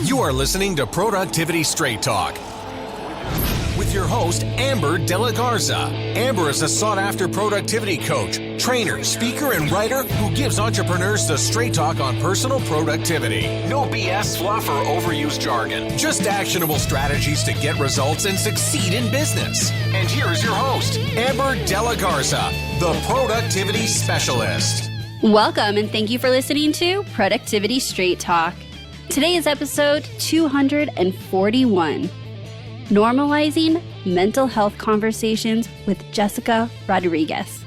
You are listening to Productivity Straight Talk with your host, Amber De La Garza. Amber is a sought-after productivity coach, trainer, speaker, and writer who gives entrepreneurs the straight talk on personal productivity. No BS, fluff, or overused jargon. Just actionable strategies to get results and succeed in business. And here is your host, Amber De La Garza, the Productivity Specialist. Welcome, and thank you for listening to Productivity Straight Talk. Today is episode 241. Normalizing Mental Health Conversations with Jessica Rodriguez.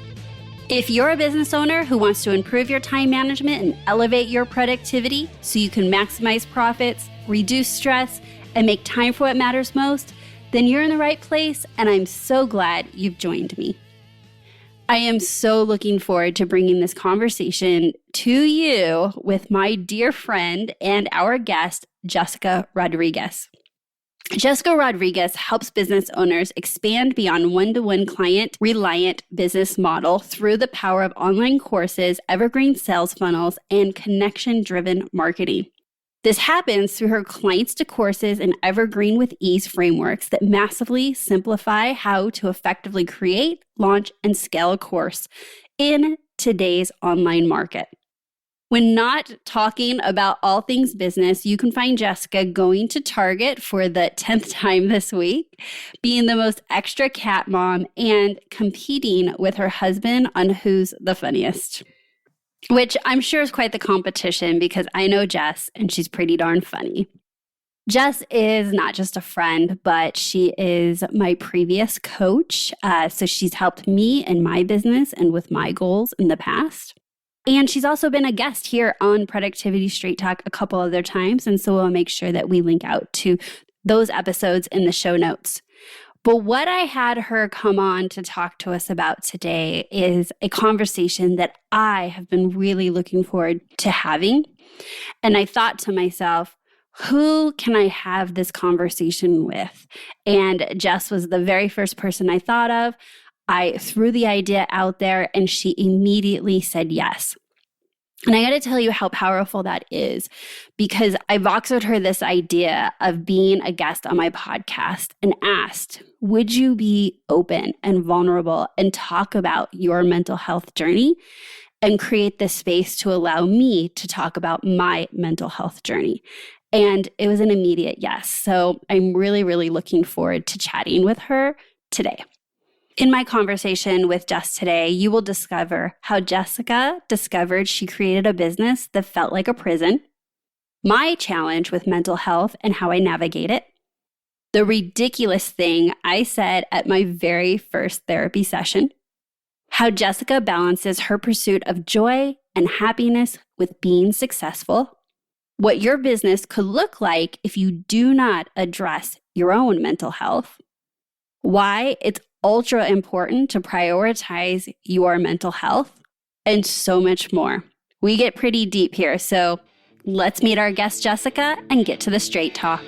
If you're a business owner who wants to improve your time management and elevate your productivity so you can maximize profits, reduce stress, and make time for what matters most, then you're in the right place, and I'm so glad you've joined me. I am so looking forward to bringing this conversation to you with my dear friend and our guest, Jessica Rodriguez. Jessica Rodriguez helps business owners expand beyond one-to-one client-reliant business model through the power of online courses, evergreen sales funnels, and connection-driven marketing. This happens through her Clients to Courses and Evergreen with Ease frameworks that massively simplify how to effectively create, launch, and scale a course in today's online market. When not talking about all things business, you can find Jessica going to Target for the 10th time this week, being the most extra cat mom, and competing with her husband on who's the funniest. Which I'm sure is quite the competition because I know Jess and she's pretty darn funny. Jess is not just a friend, but she is my previous coach. So she's helped me in my business and with my goals in the past. And she's also been a guest here on Productivity Straight Talk a couple other times. And so we'll make sure that we link out to those episodes in the show notes. But what I had her come on to talk to us about today is a conversation that I have been really looking forward to having. And I thought to myself, who can I have this conversation with? And Jess was the very first person I thought of. I threw the idea out there and she immediately said yes. And I got to tell you how powerful that is because I voxered her this idea of being a guest on my podcast and asked, would you be open and vulnerable and talk about your mental health journey and create this space to allow me to talk about my mental health journey? And it was an immediate yes. So I'm really, really looking forward to chatting with her today. In my conversation with Jess today, you will discover how Jessica discovered she created a business that felt like a prison, my challenge with mental health and how I navigate it, the ridiculous thing I said at my very first therapy session, how Jessica balances her pursuit of joy and happiness with being successful, what your business could look like if you do not address your own mental health, why it's ultra important to prioritize your mental health, and so much more. We get pretty deep here, so let's meet our guest Jessica and get to the straight talk.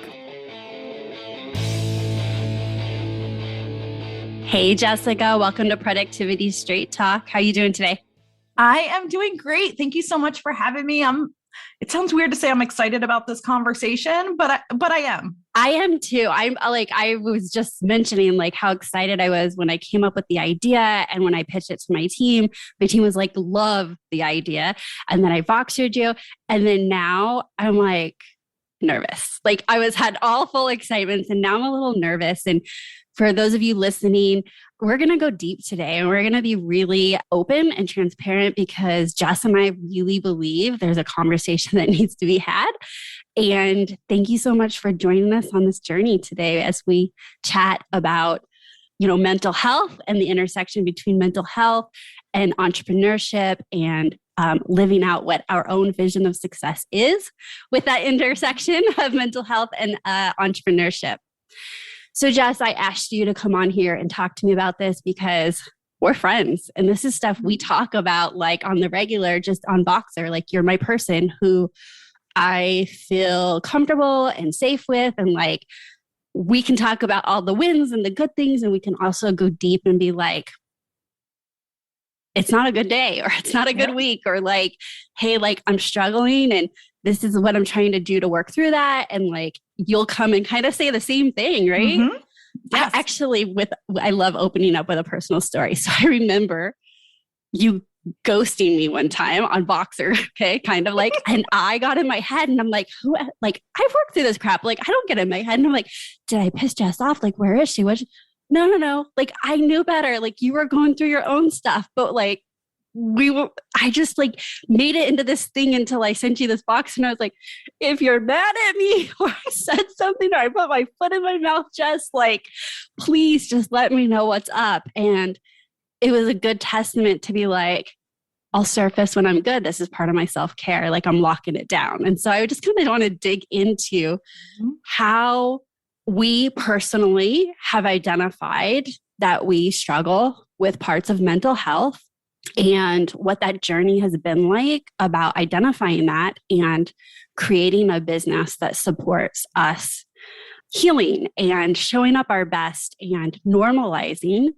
Hey Jessica, welcome to Productivity Straight Talk. How are you doing today? I am doing great. Thank you so much for having me. It sounds weird to say I'm excited about this conversation, but I am. I am too. I was just mentioning like how excited I was when I came up with the idea and when I pitched it to my team was like, love the idea. And then I voxered you. And then now I'm like nervous. Like had all full excitements and now I'm a little nervous. And for those of you listening, we're going to go deep today and we're going to be really open and transparent because Jess and I really believe there's a conversation that needs to be had. And thank you so much for joining us on this journey today as we chat about, mental health and the intersection between mental health and entrepreneurship and living out what our own vision of success is with that intersection of mental health and entrepreneurship. So Jess, I asked you to come on here and talk to me about this because we're friends. And this is stuff we talk about like on the regular, just on Voxer. Like you're my person who I feel comfortable and safe with. And like, we can talk about all the wins and the good things. And we can also go deep and be like, it's not a good day or it's not a good week or like, hey, like I'm struggling and this is what I'm trying to do to work through that. And like, you'll come and kind of say the same thing, right? Mm-hmm. Yes. I love opening up with a personal story. So I remember you ghosting me one time on Boxer, okay? Kind of like, and I got in my head and I'm like, like, I've worked through this crap. Like, I don't get in my head. And I'm like, did I piss Jess off? Like, where is she? No. Like, I knew better. Like, you were going through your own stuff, but like, I just like made it into this thing until I sent you this box. And I was like, if you're mad at me or I said something or I put my foot in my mouth, just like, please just let me know what's up. And it was a good testament to be like, I'll surface when I'm good. This is part of my self-care. Like, I'm locking it down. And so I just kind of want to dig into how we personally have identified that we struggle with parts of mental health and what that journey has been like about identifying that and creating a business that supports us healing and showing up our best and normalizing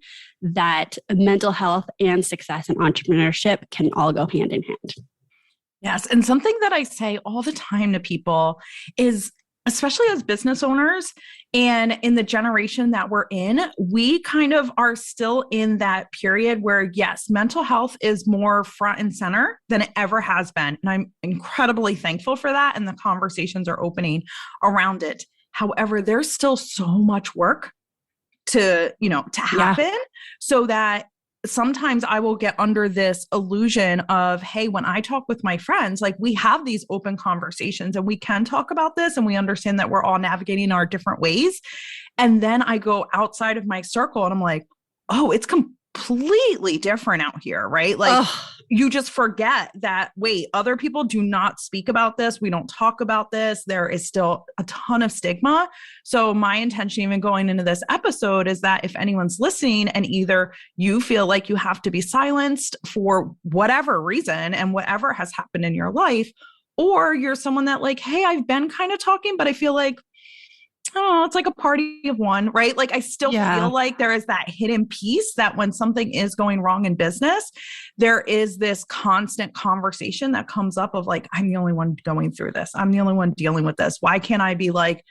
that mental health and success and entrepreneurship can all go hand in hand. Yes. And something that I say all the time to people is, especially as business owners and in the generation that we're in, we kind of are still in that period where, yes, mental health is more front and center than it ever has been. And I'm incredibly thankful for that. And the conversations are opening around it. However, there's still so much work to happen so that sometimes I will get under this illusion of, hey, when I talk with my friends, like we have these open conversations and we can talk about this and we understand that we're all navigating our different ways. And then I go outside of my circle and I'm like, oh, it's completely different out here, right? Like you just forget that, wait, other people do not speak about this. We don't talk about this. There is still a ton of stigma. So my intention even going into this episode is that if anyone's listening and either you feel like you have to be silenced for whatever reason and whatever has happened in your life, or you're someone that like, hey, I've been kind of talking, but I feel like, oh, it's like a party of one, right? Like I still feel like there is that hidden piece that when something is going wrong in business, there is this constant conversation that comes up of like, I'm the only one going through this. I'm the only one dealing with this. Why can't I be like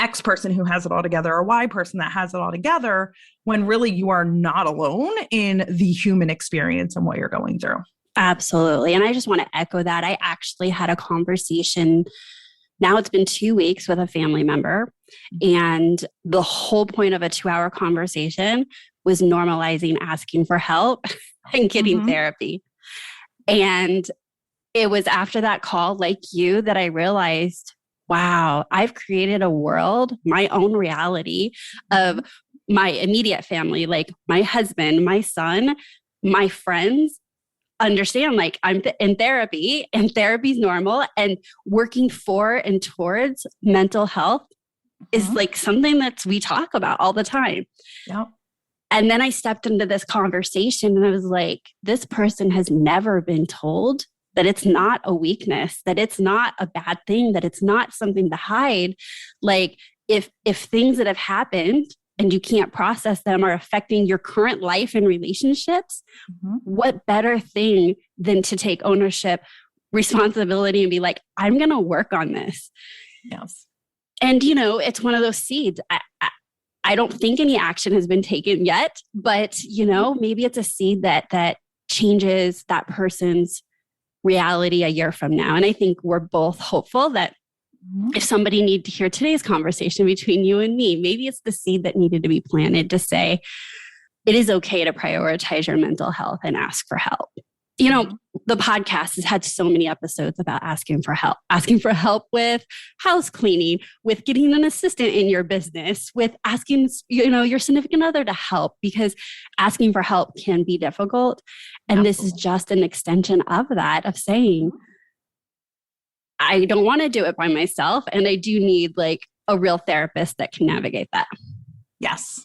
X person who has it all together or Y person that has it all together when really you are not alone in the human experience and what you're going through? Absolutely. And I just want to echo that. I actually had a conversation. Now it's been 2 weeks with a family member. And the whole point of a 2-hour conversation was normalizing asking for help and getting therapy. And it was after that call, like you, that I realized, wow, I've created a world, my own reality of my immediate family, like my husband, my son, my friends, understand like I'm in therapy and therapy's normal, and working for and towards mental health is like something that we talk about all the time. Yep. And then I stepped into this conversation and I was like, this person has never been told that it's not a weakness, that it's not a bad thing, that it's not something to hide. Like if things that have happened and you can't process them are affecting your current life and relationships, what better thing than to take ownership, responsibility, and be like, I'm going to work on this. Yes. And, you know, it's one of those seeds. I don't think any action has been taken yet, but, you know, maybe it's a seed that changes that person's reality a year from now. And I think we're both hopeful that if somebody needed to hear today's conversation between you and me, maybe it's the seed that needed to be planted to say, it is okay to prioritize your mental health and ask for help. You know, the podcast has had so many episodes about asking for help with house cleaning, with getting an assistant in your business, with asking, you know, your significant other to help, because asking for help can be difficult. And this is just an extension of that, of saying, I don't want to do it by myself. And I do need like a real therapist that can navigate that. Yes.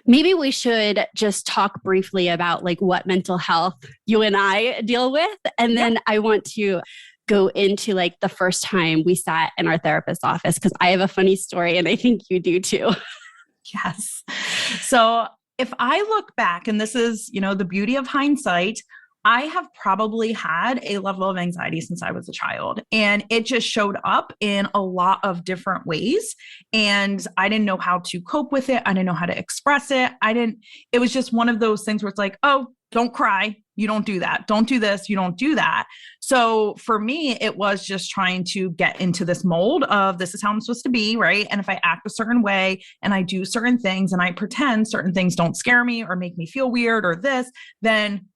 Maybe we should just talk briefly about like what mental health you and I deal with. And then I want to go into like the first time we sat in our therapist's office, because I have a funny story and I think you do too. Yes. So if I look back, and this is, you know, the beauty of hindsight, I have probably had a level of anxiety since I was a child, and it just showed up in a lot of different ways. And I didn't know how to cope with it. I didn't know how to express it. It was just one of those things where it's like, oh, don't cry. You don't do that. Don't do this. You don't do that. So for me, it was just trying to get into this mold of this is how I'm supposed to be, right? And if I act a certain way and I do certain things and I pretend certain things don't scare me or make me feel weird or this, then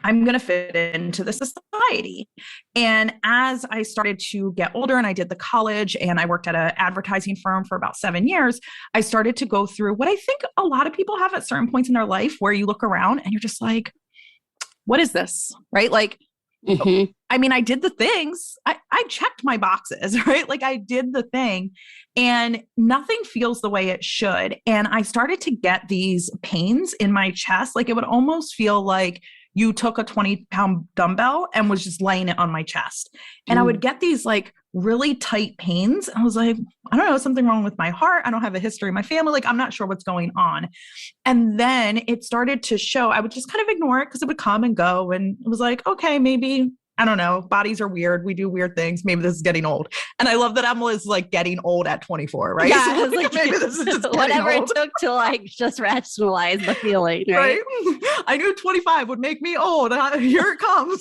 I'm going to fit into the society. And as I started to get older and I did the college and I worked at an advertising firm for about 7 years, I started to go through what I think a lot of people have at certain points in their life where you look around and you're just like, what is this? Right? Like, I mean, I did the things, I checked my boxes, right? Like I did the thing and nothing feels the way it should. And I started to get these pains in my chest. Like it would almost feel like you took a 20-pound dumbbell and was just laying it on my chest. And I would get these like really tight pains. I was like, I don't know, something wrong with my heart. I don't have a history in my family. Like, I'm not sure what's going on. And then it started to show, I would just kind of ignore it because it would come and go. And it was like, okay, maybe, I don't know, bodies are weird. We do weird things. Maybe this is getting old. And I love that Emma is like getting old at 24, right? Yeah, So like, maybe this is just whatever old. it took to like just rationalize the feeling, right? I knew 25 would make me old. Here it comes.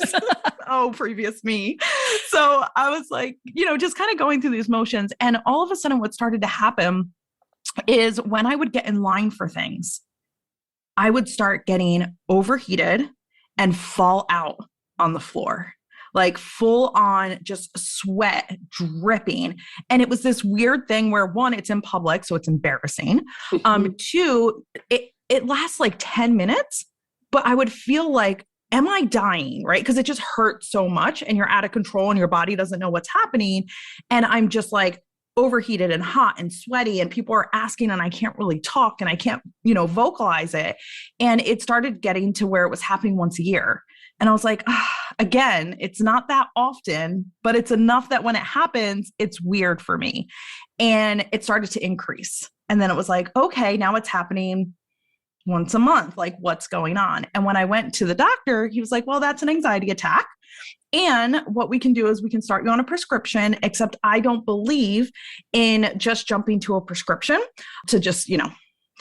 Oh, previous me. So I was like, just kind of going through these motions. And all of a sudden what started to happen is when I would get in line for things, I would start getting overheated and fall out on the floor. Like full on just sweat dripping. And it was this weird thing where one, it's in public, so it's embarrassing. Two, it lasts like 10 minutes, but I would feel like, am I dying? Right? Because it just hurts so much and you're out of control and your body doesn't know what's happening. And I'm just like overheated and hot and sweaty and people are asking and I can't really talk and I can't, vocalize it. And it started getting to where it was happening once a year. And I was like, again, it's not that often, but it's enough that when it happens, it's weird for me. And it started to increase. And then it was like, okay, now it's happening once a month. Like, what's going on? And when I went to the doctor, he was like, well, that's an anxiety attack. And what we can do is we can start you on a prescription, except I don't believe in just jumping to a prescription to just,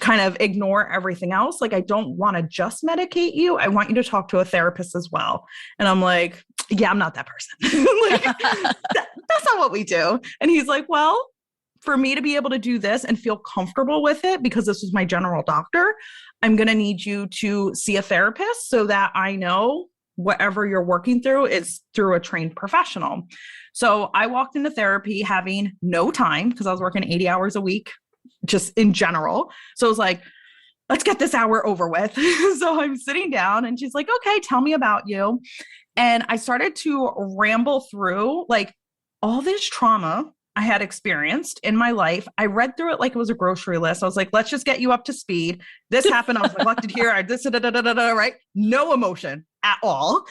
kind of ignore everything else. Like, I don't want to just medicate you. I want you to talk to a therapist as well. And I'm like, yeah, I'm not that person. That's not what we do. And he's like, well, for me to be able to do this and feel comfortable with it, because this was my general doctor, I'm going to need you to see a therapist so that I know whatever you're working through is through a trained professional. So I walked into therapy having no time because I was working 80 hours a week, just in general. So I was like, let's get this hour over with. So I'm sitting down and she's like, okay, tell me about you. And I started to ramble through like all this trauma I had experienced in my life. I read through it like it was a grocery list. I was like, let's just get you up to speed. This happened. I was neglected here. I this, right? No emotion at all.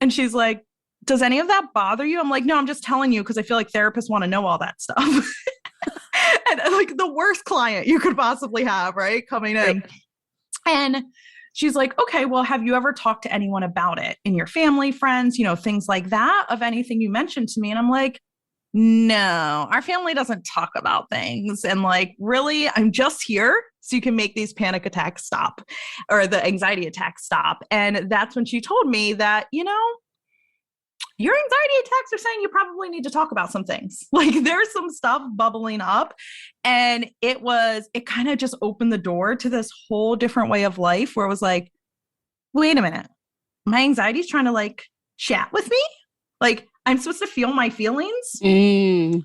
And she's like, does any of that bother you? I'm like, no, I'm just telling you because I feel like therapists want to know all that stuff. And like the worst client you could possibly have, right? Coming in. Right. And she's like, okay, well, have you ever talked to anyone about it in your family, friends, things like that, of anything you mentioned to me? And I'm like, no, our family doesn't talk about things. And like, really, I'm just here so you can make these panic attacks stop or the anxiety attacks stop. And that's when she told me that, your anxiety attacks are saying you probably need to talk about some things. Like there's some stuff bubbling up. And it kind of just opened the door to this whole different way of life where it was like, wait a minute, my anxiety is trying to like chat with me. Like I'm supposed to feel my feelings.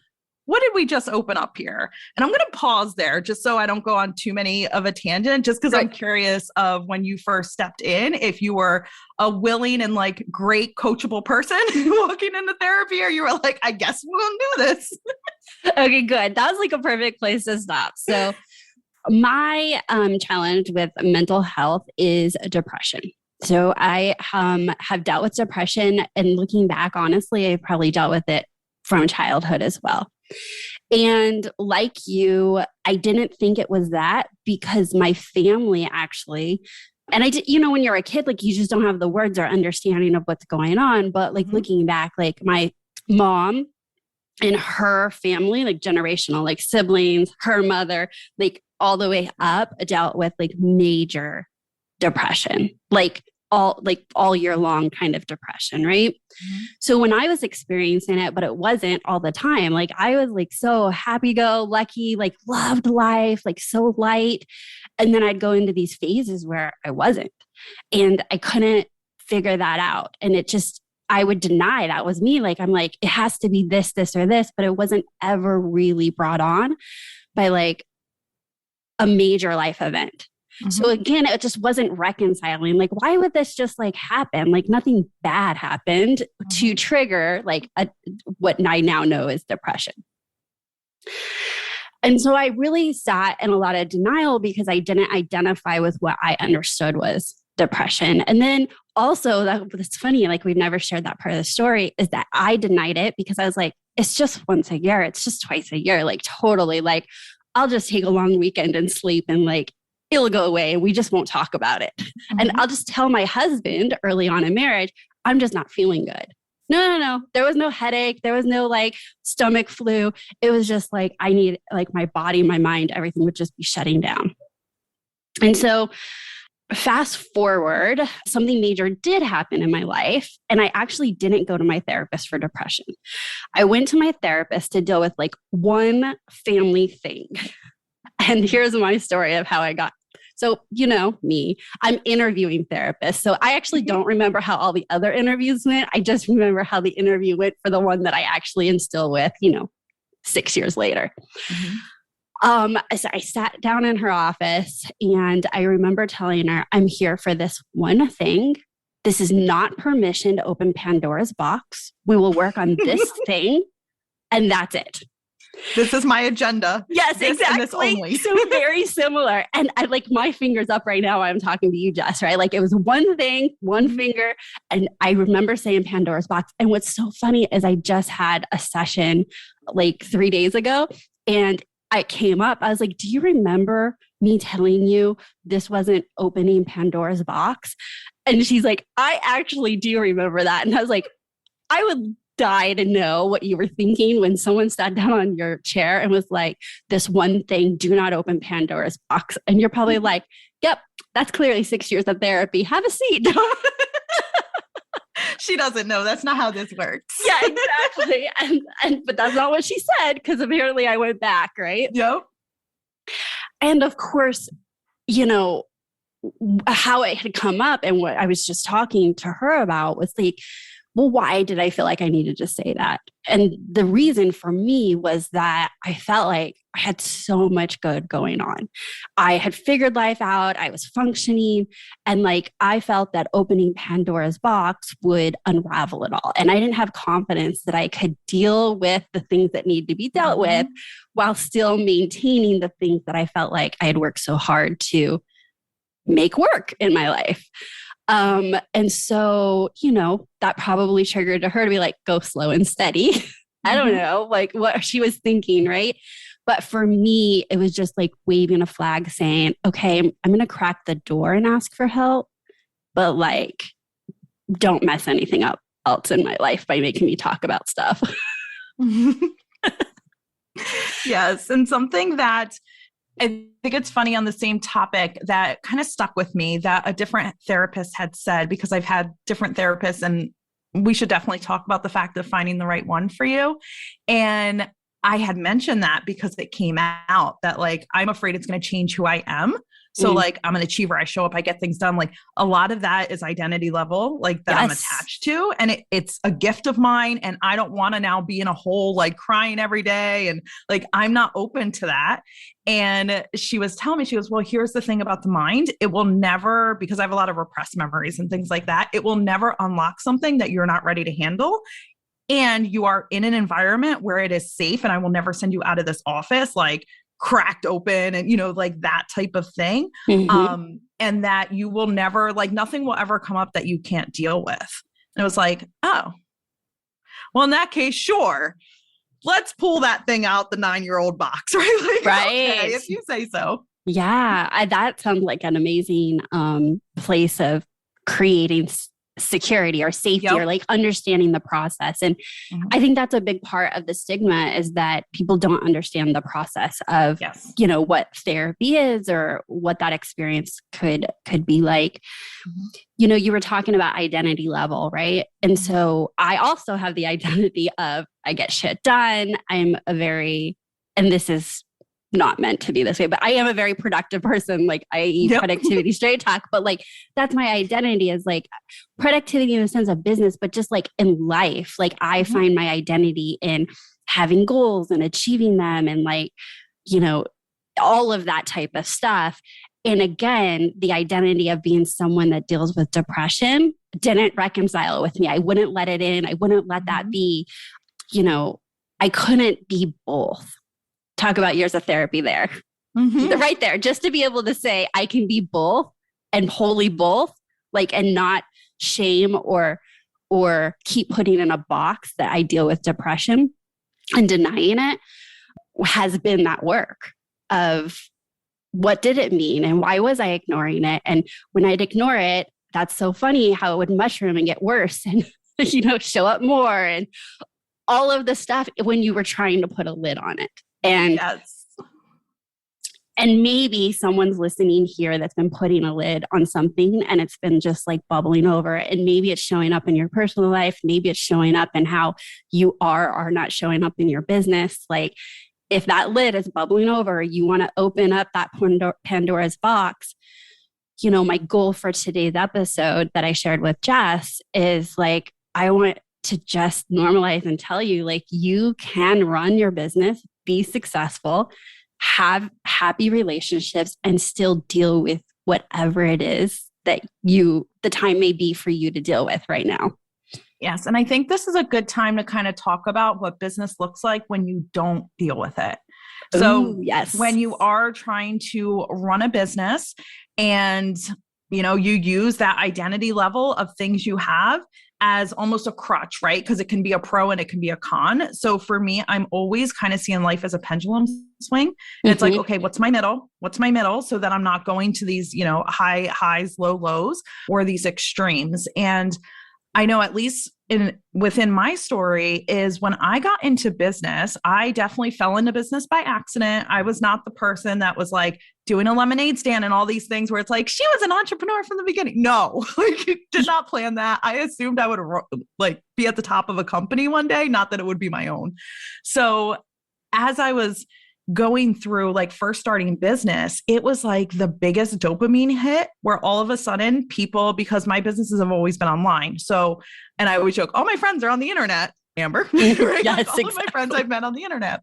What did we just open up here? And I'm going to pause there just so I don't go on too many of a tangent, just because I'm curious of when you first stepped in, if you were a willing and like great coachable person walking into therapy, or you were like, I guess we'll do this. Okay, good. That was like a perfect place to stop. So my challenge with mental health is depression. So I have dealt with depression, and looking back, honestly, I probably dealt with it from childhood as well. And like you, I didn't think it was that because my family actually And I did, when you're a kid, like you just don't have the words or understanding of what's going on. But like looking back, like my mom and her family, like generational, like siblings, her mother, like all the way up dealt with like major depression, like all year long kind of depression. Right. So when I was experiencing it, but it wasn't all the time, like I was like so happy go lucky, like loved life, like so light. And then I'd go into these phases where I wasn't, and I couldn't figure that out. And I would deny that was me. Like, I'm like, it has to be this, this, or this, but it wasn't ever really brought on by like a major life event. So again, it just wasn't reconciling. Like, why would this just like happen? Like nothing bad happened to trigger like what I now know is depression. And so I really sat in a lot of denial because I didn't identify with what I understood was depression. And then also that's funny, like we've never shared that part of the story, is that I denied it because I was like, it's just once a year. It's just twice a year. Like totally, like I'll just take a long weekend and sleep and like, it'll go away and we just won't talk about it. And I'll just tell my husband early on in marriage, I'm just not feeling good. No. There was no headache. There was no like stomach flu. It was just like, I need like my body, my mind, everything would just be shutting down. And so fast forward, something major did happen in my life. And I actually didn't go to my therapist for depression. I went to my therapist to deal with like one family thing. And here's my story of how I got. So, me, I'm interviewing therapists. So I actually don't remember how all the other interviews went. I just remember how the interview went for the one that I actually am still with, 6 years later. So I sat down in her office and I remember telling her, I'm here for this one thing. This is not permission to open Pandora's box. We will work on this thing and that's it. This is my agenda. Yes, this exactly. And this only. So very similar. And I like my fingers up right now. I'm talking to you, Jess, right? Like it was one thing, one finger. And I remember saying Pandora's box. And what's so funny is I just had a session like 3 days ago and it came up. I was like, do you remember me telling you this wasn't opening Pandora's box? And she's like, I actually do remember that. And I was like, I would die to know what you were thinking when someone sat down on your chair and was like, this one thing, do not open Pandora's box. And you're probably like, yep, that's clearly 6 years of therapy. Have a seat. She doesn't know. That's not how this works. Yeah, exactly. But that's not what she said, because apparently I went back, right? Yep. And of course, how it had come up and what I was just talking to her about was like, well, why did I feel like I needed to say that? And the reason for me was that I felt like I had so much good going on. I had figured life out. I was functioning. And like, I felt that opening Pandora's box would unravel it all. And I didn't have confidence that I could deal with the things that need to be dealt with while still maintaining the things that I felt like I had worked so hard to make work in my life. And so, that probably triggered her to be like, go slow and steady. I don't know, like what she was thinking, right? But for me, it was just like waving a flag saying, okay, I'm going to crack the door and ask for help, but like, don't mess anything up else in my life by making me talk about stuff. Yes. And something that I think it's funny on the same topic that kind of stuck with me that a different therapist had said, because I've had different therapists and we should definitely talk about the fact of finding the right one for you. And I had mentioned that because it came out that like, I'm afraid it's going to change who I am. So like, I'm an achiever. I show up, I get things done. Like a lot of that is identity level, like that I'm attached to. And it's a gift of mine. And I don't want to now be in a hole, like crying every day. And like, I'm not open to that. And she was telling me, she goes, well, here's the thing about the mind. It will never, because I have a lot of repressed memories and things like that. It will never unlock something that you're not ready to handle. And you are in an environment where it is safe. And I will never send you out of this office, like cracked open and, like that type of thing. And that you will never, like nothing will ever come up that you can't deal with. And it was like, oh, well, in that case, sure. Let's pull that thing out the 9-year-old box, right? Like, right. Okay, if you say so. Yeah, that sounds like an amazing place of creating security or safety or Yep. like understanding the process. And Mhm. I think that's a big part of the stigma is that people don't understand the process of, Yes. what therapy is or what that experience could be like. Mhm. You were talking about identity level, right? And so I also have the identity of I get shit done. And this is not meant to be this way, but I am a very productive person. Like I eat Yep. productivity straight talk, but like that's my identity is like productivity in the sense of business, but just like in life, like I Mhm. find my identity in having goals and achieving them and like, you know, all of that type of stuff. And again, the identity of being someone that deals with depression didn't reconcile with me. I wouldn't let it in. I wouldn't let that be, I couldn't be both. Talk about years of therapy there. Mhm. Right there, just to be able to say I can be both and wholly both, like, and not shame or keep putting in a box that I deal with depression and denying it has been that work of what did it mean and why was I ignoring it? And when I'd ignore it, that's so funny how it would mushroom and get worse and, show up more and all of the stuff when you were trying to put a lid on it. Yes. And maybe someone's listening here that's been putting a lid on something and it's been just like bubbling over. And maybe it's showing up in your personal life. Maybe it's showing up in how you are not showing up in your business. Like if that lid is bubbling over, you want to open up that Pandora's box. My goal for today's episode that I shared with Jess is like, I want to just normalize and tell you, like, you can run your business, be successful, have happy relationships, and still deal with whatever it is that the time may be for you to deal with right now. Yes. And I think this is a good time to kind of talk about what business looks like when you don't deal with it. So, Ooh, yes. When you are trying to run a business and you use that identity level of things you have as almost a crutch, right? Because it can be a pro and it can be a con. So for me, I'm always kind of seeing life as a pendulum swing. And it's like, okay, what's my middle? What's my middle? So that I'm not going to these, high highs, low lows, or these extremes. And I know at least within my story is when I got into business, I definitely fell into business by accident. I was not the person that was like doing a lemonade stand and all these things where it's like, she was an entrepreneur from the beginning. No, did not plan that. I assumed I would like be at the top of a company one day, not that it would be my own. So as I was going through like first starting business, it was like the biggest dopamine hit where all of a sudden people, because my businesses have always been online. So, and I always joke, all my friends are on the internet, Amber. Right? Yes, like all of my friends I've met on the internet.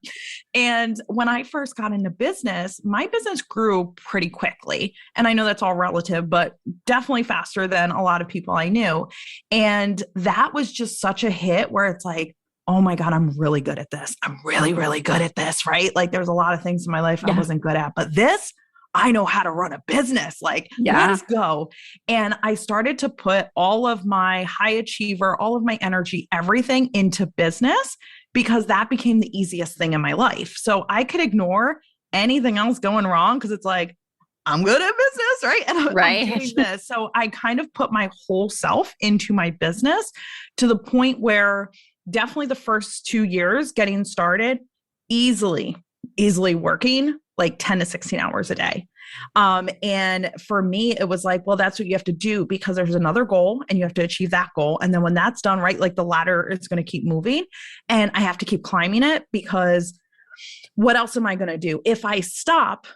And when I first got into business, my business grew pretty quickly. And I know that's all relative, but definitely faster than a lot of people I knew. And that was just such a hit where it's like, oh my God, I'm really good at this. I'm really, really good at this, right? Like there's a lot of things in my life I wasn't good at, but this, I know how to run a business. Like, let's go. And I started to put all of my high achiever, all of my energy, everything into business because that became the easiest thing in my life. So I could ignore anything else going wrong because it's like, I'm good at business, right? And I'm doing this. So I kind of put my whole self into my business to the point where definitely the first 2 years getting started, easily working like 10 to 16 hours a day. And for me, it was like, well, that's what you have to do because there's another goal and you have to achieve that goal. And then when that's done, right, like the ladder is going to keep moving and I have to keep climbing it because what else am I going to do? If I stop,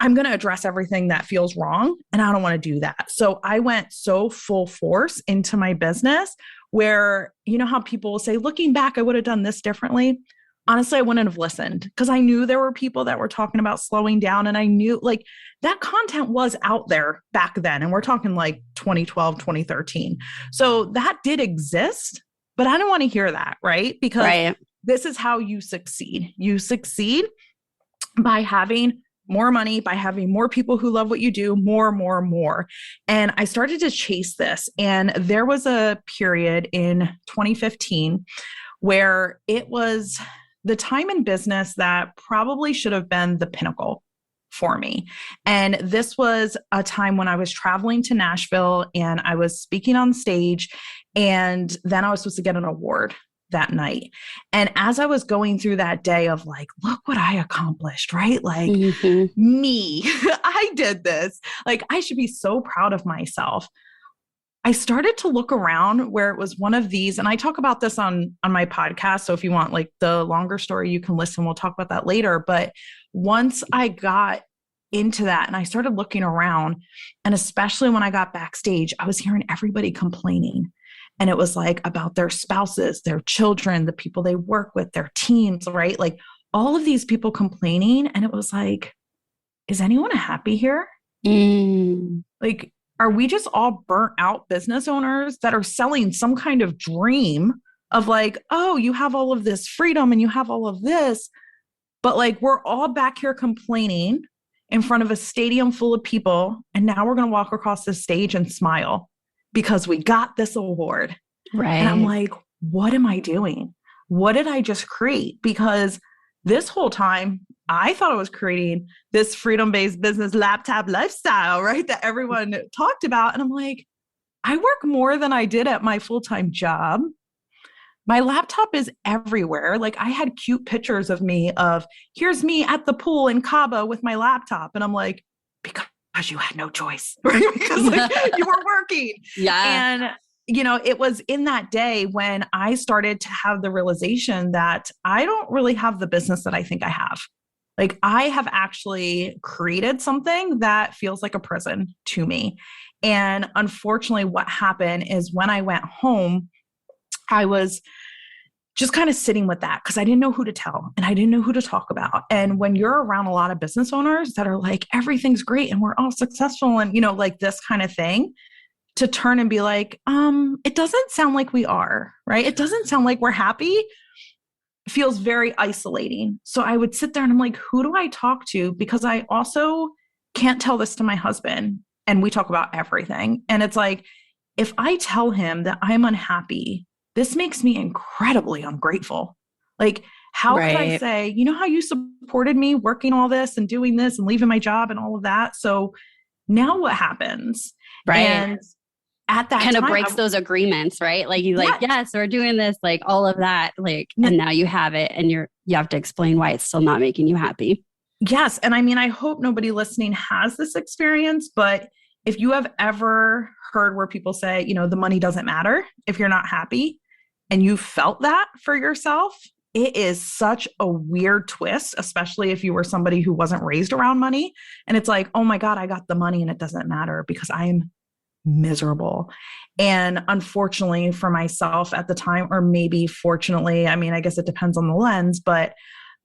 I'm going to address everything that feels wrong. And I don't want to do that. So I went so full force into my business where, how people will say, looking back, I would have done this differently. Honestly, I wouldn't have listened because I knew there were people that were talking about slowing down. And I knew like that content was out there back then. And we're talking like 2012, 2013. So that did exist, but I don't want to hear that, right? Because this is how you succeed. You succeed by having more money, by having more people who love what you do, more. And I started to chase this. And there was a period in 2015 where it was the time in business that probably should have been the pinnacle. for me. And this was a time when I was traveling to Nashville and I was speaking on stage, and then I was supposed to get an award that night. And as I was going through that day of like, look what I accomplished, right? Like me, I did this. Like, I should be so proud of myself. I started to look around where it was one of these, and I talk about this on my podcast. So if you want like the longer story, you can listen. We'll talk about that later. But once I got into that and I started looking around, and especially when I got backstage, I was hearing everybody complaining. And it was like about their spouses, their children, the people they work with, their teams, right? Like all of these people complaining. And it was like, is anyone happy here? Like, are we just all burnt out business owners that are selling some kind of dream of like, oh, you have all of this freedom and you have all of this, but like we're all back here complaining in front of a stadium full of people. And now we're going to walk across the stage and smile because we got this award. Right. And I'm like, what am I doing? What did I just create? Because this whole time, I thought I was creating this freedom-based business laptop lifestyle, right? That everyone talked about. And I'm like, I work more than I did at my full-time job. My laptop is everywhere. Like I had cute pictures of me of here's me at the pool in Cabo with my laptop. And I'm like, because you had no choice, right? Because like, you were working. Yeah. And you know, it was in that day when I started to have the realization that I don't really have the business that I think I have. Like I have actually created something that feels like a prison to me. And unfortunately, what happened is when I went home, I was just kind of sitting with that because I didn't know who to tell and I didn't know who to talk about. And when you're around a lot of business owners that are like, everything's great and we're all successful and, you know, like this kind of thing, to turn and be like, it doesn't sound like we are, right? It doesn't sound like we're happy. Feels very isolating. So I would sit there and I'm like, who do I talk to? Because I also can't tell this to my husband. And we talk about everything. And it's like, if I tell him that I'm unhappy, this makes me incredibly ungrateful. Like, how could I say, you know how you supported me working all this and doing this and leaving my job and all of that? So now what happens? Right. And at that kind time, of breaks those agreements, right? Like you like, yes, we're doing this, like all of that, like, and now you have it and you have to explain why it's still not making you happy. Yes. And I mean, I hope nobody listening has this experience, but if you have ever heard where people say, you know, the money doesn't matter if you're not happy and you felt that for yourself, it is such a weird twist, especially if you were somebody who wasn't raised around money. And it's like, oh my God, I got the money and it doesn't matter because I'm miserable. And unfortunately for myself at the time, or maybe fortunately, I mean, I guess it depends on the lens, but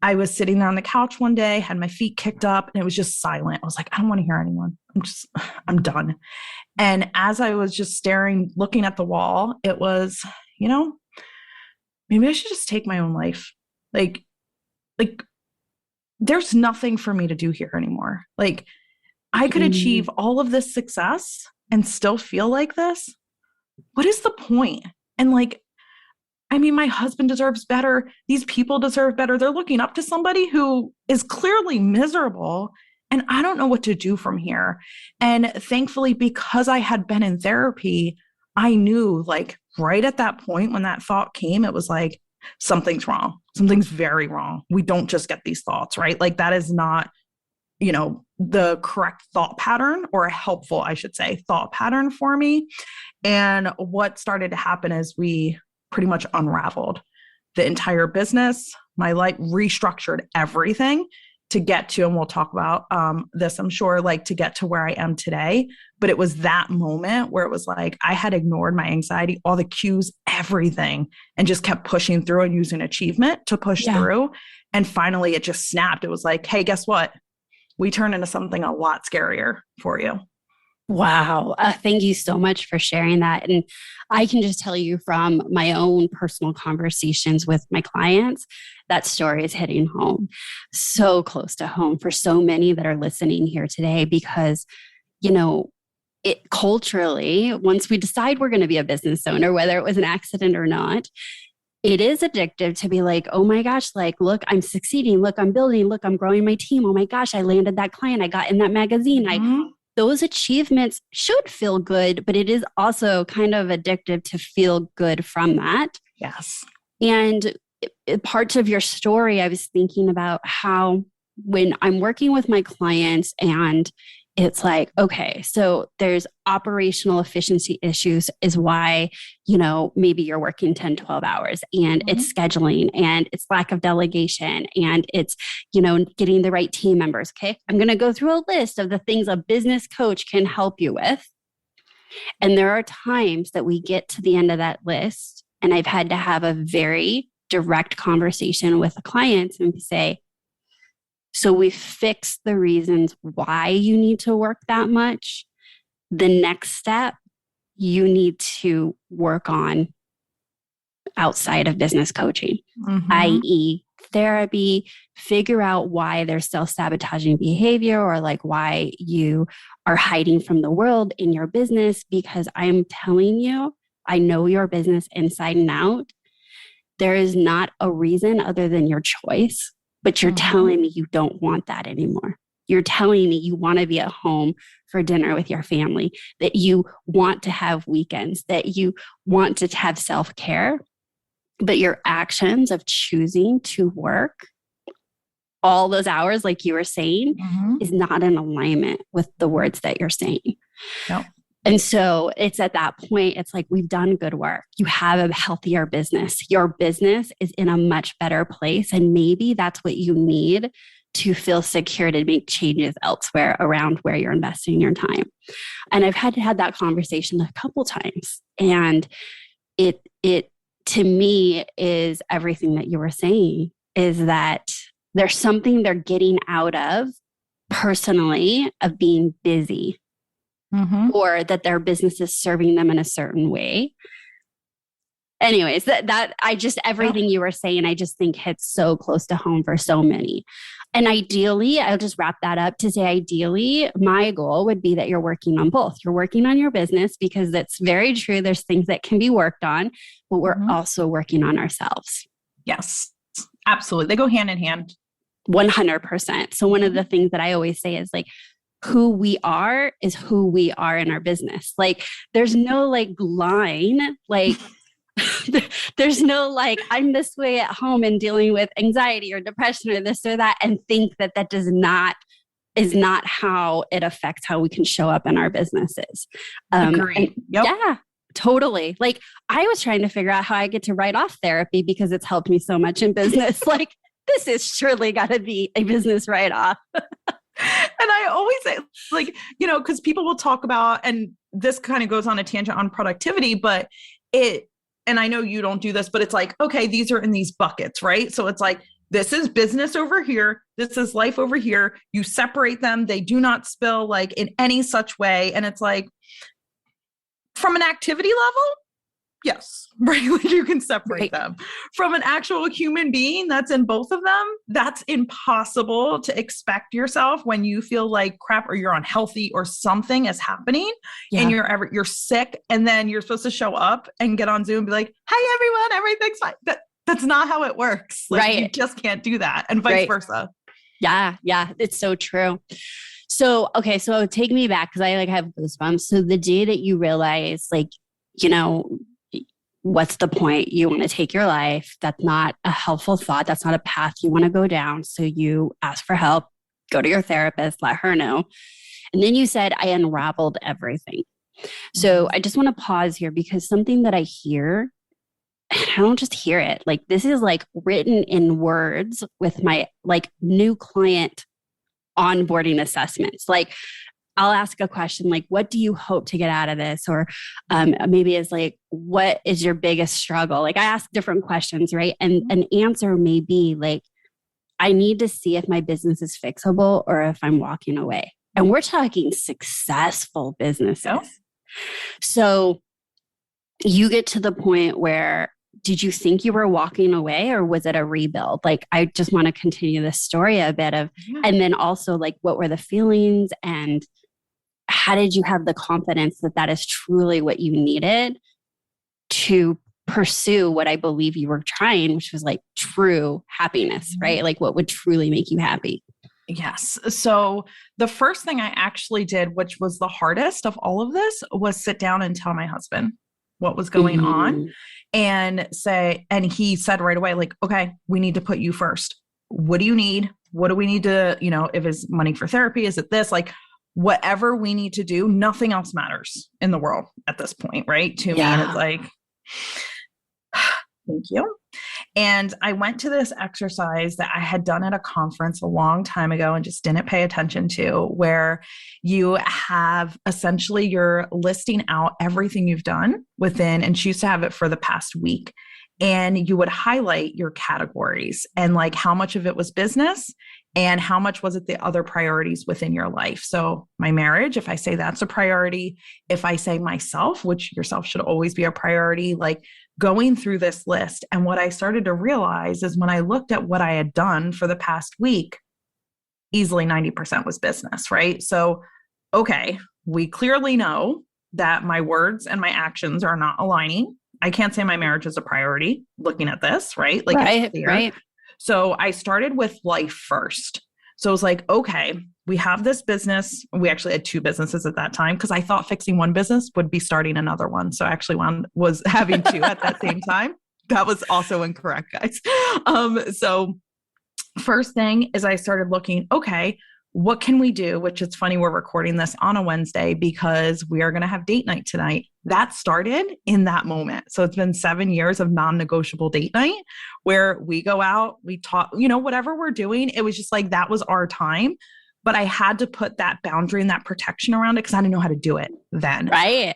I was sitting there on the couch one day, had my feet kicked up and it was just silent. I was like, I don't want to hear anyone. I'm done. And as I was just staring, looking at the wall, it was, you know, maybe I should just take my own life. Like there's nothing for me to do here anymore. Like I could achieve all of this success and still feel like this. What is the point? And like, I mean, my husband deserves better. These people deserve better. They're looking up to somebody who is clearly miserable. And I don't know what to do from here. And thankfully, because I had been in therapy, I knew like right at that point when that thought came, it was like, something's wrong. Something's very wrong. We don't just get these thoughts, right? Like that is not, you know, the correct thought pattern or a helpful, I should say, thought pattern for me. And what started to happen is we pretty much unraveled the entire business, my life, restructured everything to get to, and we'll talk about this, I'm sure, like to get to where I am today. But it was that moment where it was like, I had ignored my anxiety, all the cues, everything, and just kept pushing through and using achievement to push through. And finally it just snapped. It was like, hey, guess what? We turned into something a lot scarier for you. Wow. Thank you so much for sharing that. And I can just tell you from my own personal conversations with my clients, that story is hitting home, so close to home for so many that are listening here today, because, you know, it culturally, once we decide we're going to be a business owner, whether it was an accident or not, it is addictive to be like, oh my gosh, like, look, I'm succeeding. Look, I'm building. Look, I'm growing my team. Oh my gosh, I landed that client. I got in that magazine. Those achievements should feel good, but it is also kind of addictive to feel good from that. Yes. And parts of your story, I was thinking about how when I'm working with my clients and it's like, okay, so there's operational efficiency issues is why, maybe you're working 10, 12 hours and it's scheduling and it's lack of delegation and it's, getting the right team members. Okay. I'm going to go through a list of the things a business coach can help you with. And there are times that we get to the end of that list and I've had to have a very direct conversation with the clients and say, so we fix the reasons why you need to work that much. The next step, you need to work on outside of business coaching, i.e. therapy, figure out why there's self-sabotaging behavior or like why you are hiding from the world in your business. Because I'm telling you, I know your business inside and out. There is not a reason other than your choice. But you're telling me you don't want that anymore. You're telling me you want to be at home for dinner with your family, that you want to have weekends, that you want to have self-care, but your actions of choosing to work all those hours, like you were saying, is not in alignment with the words that you're saying. Nope. And so it's at that point, it's like, we've done good work. You have a healthier business. Your business is in a much better place. And maybe that's what you need to feel secure to make changes elsewhere around where you're investing your time. And I've had to have that conversation a couple times. And it to me is everything that you were saying, is that there's something they're getting out of personally of being busy. Or that their business is serving them in a certain way. Anyways, that I just, everything you were saying, I just think hits so close to home for so many. And ideally, I'll just wrap that up to say, ideally, my goal would be that you're working on both. You're working on your business because that's very true. There's things that can be worked on, but we're also working on ourselves. Yes, absolutely. They go hand in hand. 100%. So one of the things that I always say is like, who we are is who we are in our business. Like there's no like line, like there's no like, I'm this way at home and dealing with anxiety or depression or this or that, and think that that is not how it affects how we can show up in our businesses. Agreed. Yeah, totally. Like I was trying to figure out how I get to write off therapy because it's helped me so much in business. Like this is surely got to be a business write-off. And I always say, like, because people will talk about, and this kind of goes on a tangent on productivity, but and I know you don't do this, but it's like, okay, these are in these buckets, right? So it's like, this is business over here. This is life over here. You separate them. They do not spill like in any such way. And it's like, from an activity level, yes, right? Like you can separate them. From an actual human being that's in both of them, that's impossible to expect yourself when you feel like crap or you're unhealthy or something is happening and you're sick, and then you're supposed to show up and get on Zoom and be like, "Hey everyone, everything's fine." That's not how it works. Like you just can't do that, and vice versa. Yeah, it's so true. So, okay, so take me back because I like have goosebumps. So the day that you realize like, what's the point? You want to take your life. That's not a helpful thought. That's not a path you want to go down. So you ask for help, go to your therapist, let her know. And then you said, I unraveled everything. So I just want to pause here because something that I hear, I don't just hear it. Like this is like written in words with my like new client onboarding assessments. Like I'll ask a question like, what do you hope to get out of this? Or maybe it's like, what is your biggest struggle? Like I ask different questions, right? And an answer may be like, I need to see if my business is fixable or if I'm walking away. And we're talking successful businesses. Oh. So you get to the point where, did you think you were walking away or was it a rebuild? Like, I just want to continue this story a bit of, and then also like, what were the feelings and how did you have the confidence that that is truly what you needed to pursue what I believe you were trying, which was like true happiness, right? Like what would truly make you happy. Yes. So the first thing I actually did, which was the hardest of all of this, was sit down and tell my husband what was going on and say, and he said right away, like, okay, we need to put you first. What do you need? What do we need to, if it's money for therapy, is it this? Like, whatever we need to do, nothing else matters in the world at this point, right? To me, and it's like, thank you. And I went to this exercise that I had done at a conference a long time ago and just didn't pay attention to, where you have essentially you're listing out everything you've done within, and she used to have it for the past week. And you would highlight your categories and like how much of it was business and how much was it the other priorities within your life. So my marriage, if I say that's a priority, if I say myself, which yourself should always be a priority, like going through this list. And what I started to realize is when I looked at what I had done for the past week, easily 90% was business, right? So, okay, we clearly know that my words and my actions are not aligning. I can't say my marriage is a priority looking at this, right? Like, right, it's clear. right. So I started with life first. So it was like, okay, we have this business. We actually had two businesses at that time because I thought fixing one business would be starting another one. So actually one was having two at that same time. That was also incorrect, guys. So first thing is I started looking, okay, what can we do? Which it's funny, we're recording this on a Wednesday because we are going to have date night tonight. That started in that moment. So it's been 7 years of non-negotiable date night where we go out, we talk, whatever we're doing. It was just like, that was our time. But I had to put that boundary and that protection around it because I didn't know how to do it then. Right.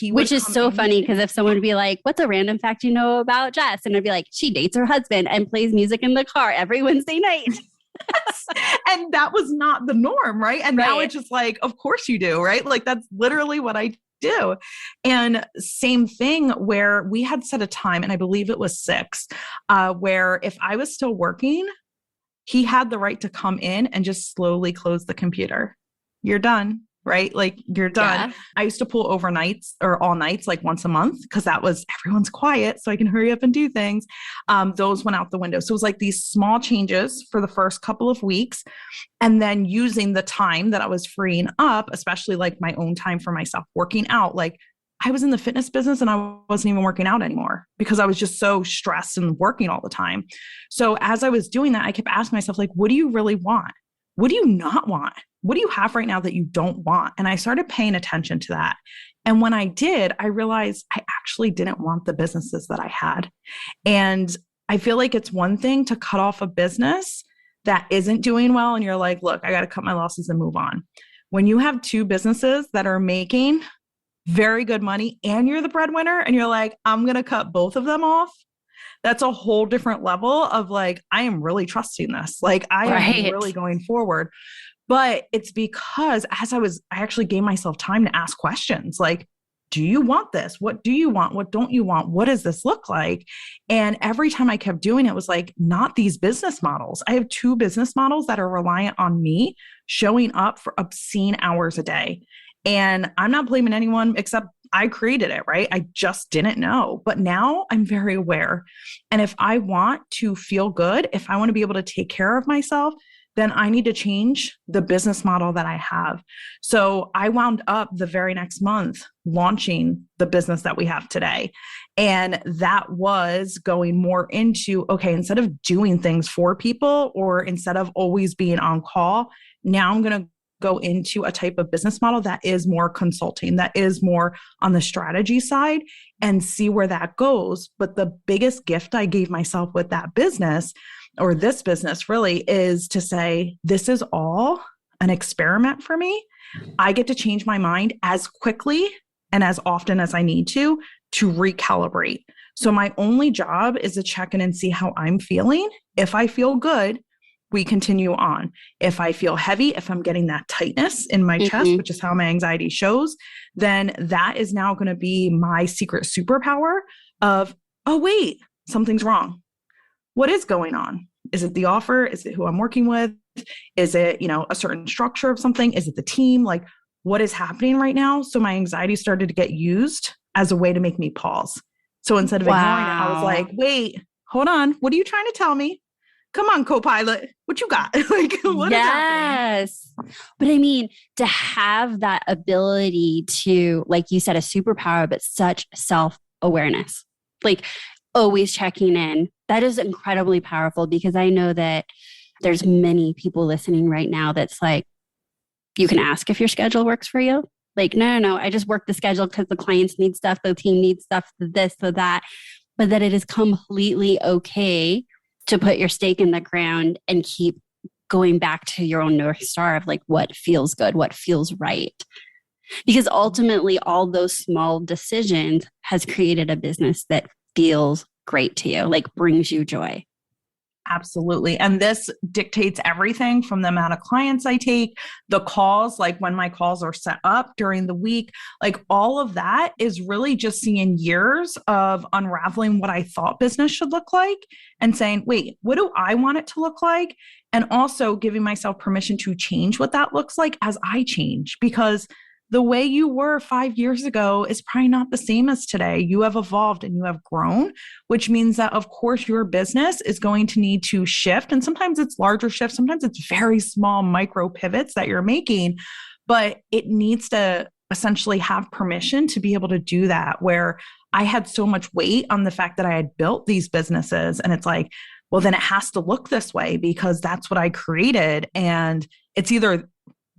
Which is so funny because if someone would be like, what's a random fact you know about Jess? And I'd be like, she dates her husband and plays music in the car every Wednesday night. And that was not the norm, right? And now it's just like, of course you do, right? Like that's literally what I do. And same thing where we had set a time, and I believe it was 6, where if I was still working, he had the right to come in and just slowly close the computer. You're done. Right? Like you're done. Yeah. I used to pull overnights or all nights, like once a month, because that was everyone's quiet. So I can hurry up and do things. Those went out the window. So it was like these small changes for the first couple of weeks. And then using the time that I was freeing up, especially like my own time for myself, working out. Like I was in the fitness business and I wasn't even working out anymore because I was just so stressed and working all the time. So as I was doing that, I kept asking myself, like, what do you really want? What do you not want? What do you have right now that you don't want? And I started paying attention to that. And when I did, I realized I actually didn't want the businesses that I had. And I feel like it's one thing to cut off a business that isn't doing well. And you're like, look, I got to cut my losses and move on. When you have two businesses that are making very good money and you're the breadwinner and you're like, I'm going to cut both of them off. That's a whole different level of like, I am really trusting this. Like I am really going forward. But it's because I actually gave myself time to ask questions like, do you want this? What do you want? What don't you want? What does this look like? And every time I kept doing it was like, not these business models. I have 2 business models that are reliant on me showing up for obscene hours a day. And I'm not blaming anyone except I created it, right? I just didn't know. But now I'm very aware. And if I want to feel good, if I want to be able to take care of myself, then I need to change the business model that I have. So I wound up the very next month launching the business that we have today. And that was going more into, okay, instead of doing things for people or instead of always being on call, now I'm going to go into a type of business model that is more consulting, that is more on the strategy side and see where that goes. But the biggest gift I gave myself with that business or this business really is to say, this is all an experiment for me. I get to change my mind as quickly and as often as I need to recalibrate. So my only job is to check in and see how I'm feeling. If I feel good, we continue on. If I feel heavy, if I'm getting that tightness in my chest, which is how my anxiety shows, then that is now going to be my secret superpower of, oh, wait, something's wrong. What is going on? Is it the offer? Is it who I'm working with? Is it, a certain structure of something? Is it the team? Like what is happening right now? So my anxiety started to get used as a way to make me pause So instead of ignoring it, I was Wow. like, wait, hold on. What are you trying to tell me? Come on, co-pilot. What you got? Like, what is happening? Yes. But I mean, to have that ability to, like you said, a superpower, but such self-awareness, like always checking in, that is incredibly powerful because I know that there's many people listening right now that's like, you can ask if your schedule works for you. Like, no, I just work the schedule because the clients need stuff, the team needs stuff, this, the that, but that it is completely okay to put your stake in the ground and keep going back to your own North Star of like what feels good, what feels right. Because ultimately, all those small decisions has created a business that feels great to you, like brings you joy. Absolutely. And this dictates everything from the amount of clients I take, the calls, like when my calls are set up during the week, like all of that is really just seeing years of unraveling what I thought business should look like and saying, wait, what do I want it to look like? And also giving myself permission to change what that looks like as I change, because the way you were 5 years ago is probably not the same as today. You have evolved and you have grown, which means that, of course, your business is going to need to shift. And sometimes it's larger shifts, sometimes it's very small micro pivots that you're making, but it needs to essentially have permission to be able to do that. Where I had so much weight on the fact that I had built these businesses, and it's like, well, then it has to look this way because that's what I created. And it's either,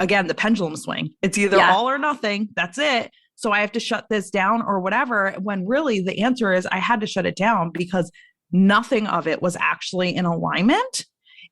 again, the pendulum swing. It's either all or nothing. That's it. So I have to shut this down or whatever. When really the answer is I had to shut it down because nothing of it was actually in alignment.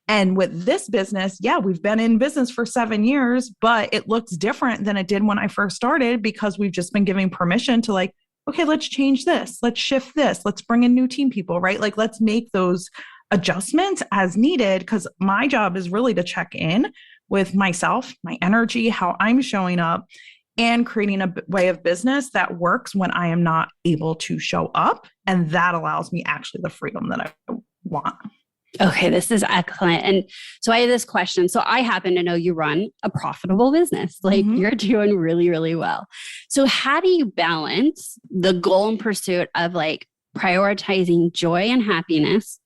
And with this business, yeah, we've been in business for 7 years, but it looks different than it did when I first started because we've just been giving permission to like, okay, let's change this. Let's shift this. Let's bring in new team people, right? Like, let's make those adjustments as needed, because my job is really to check in with myself, my energy, how I'm showing up, and creating a way of business that works when I am not able to show up. And that allows me actually the freedom that I want. Okay, this is excellent. And so I have this question. So I happen to know you run a profitable business, like you're doing really, really well. So how do you balance the goal and pursuit of like prioritizing joy and happiness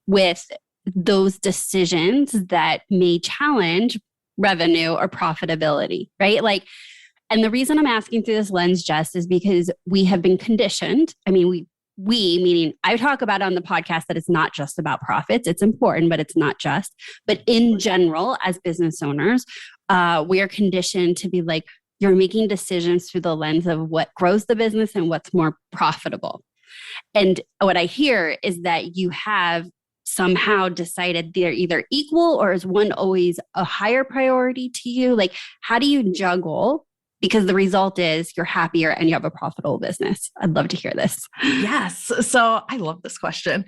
with those decisions that may challenge revenue or profitability, right? Like, and the reason I'm asking through this lens, Jess, is because we have been conditioned. I mean, we meaning I talk about on the podcast that it's not just about profits. It's important, but it's not just. But in general, as business owners, we are conditioned to be like, you're making decisions through the lens of what grows the business and what's more profitable. And what I hear is that you have somehow decided they're either equal, or is one always a higher priority to you? Like, how do you juggle? Because the result is you're happier and you have a profitable business. I'd love to hear this. Yes. So I love this question.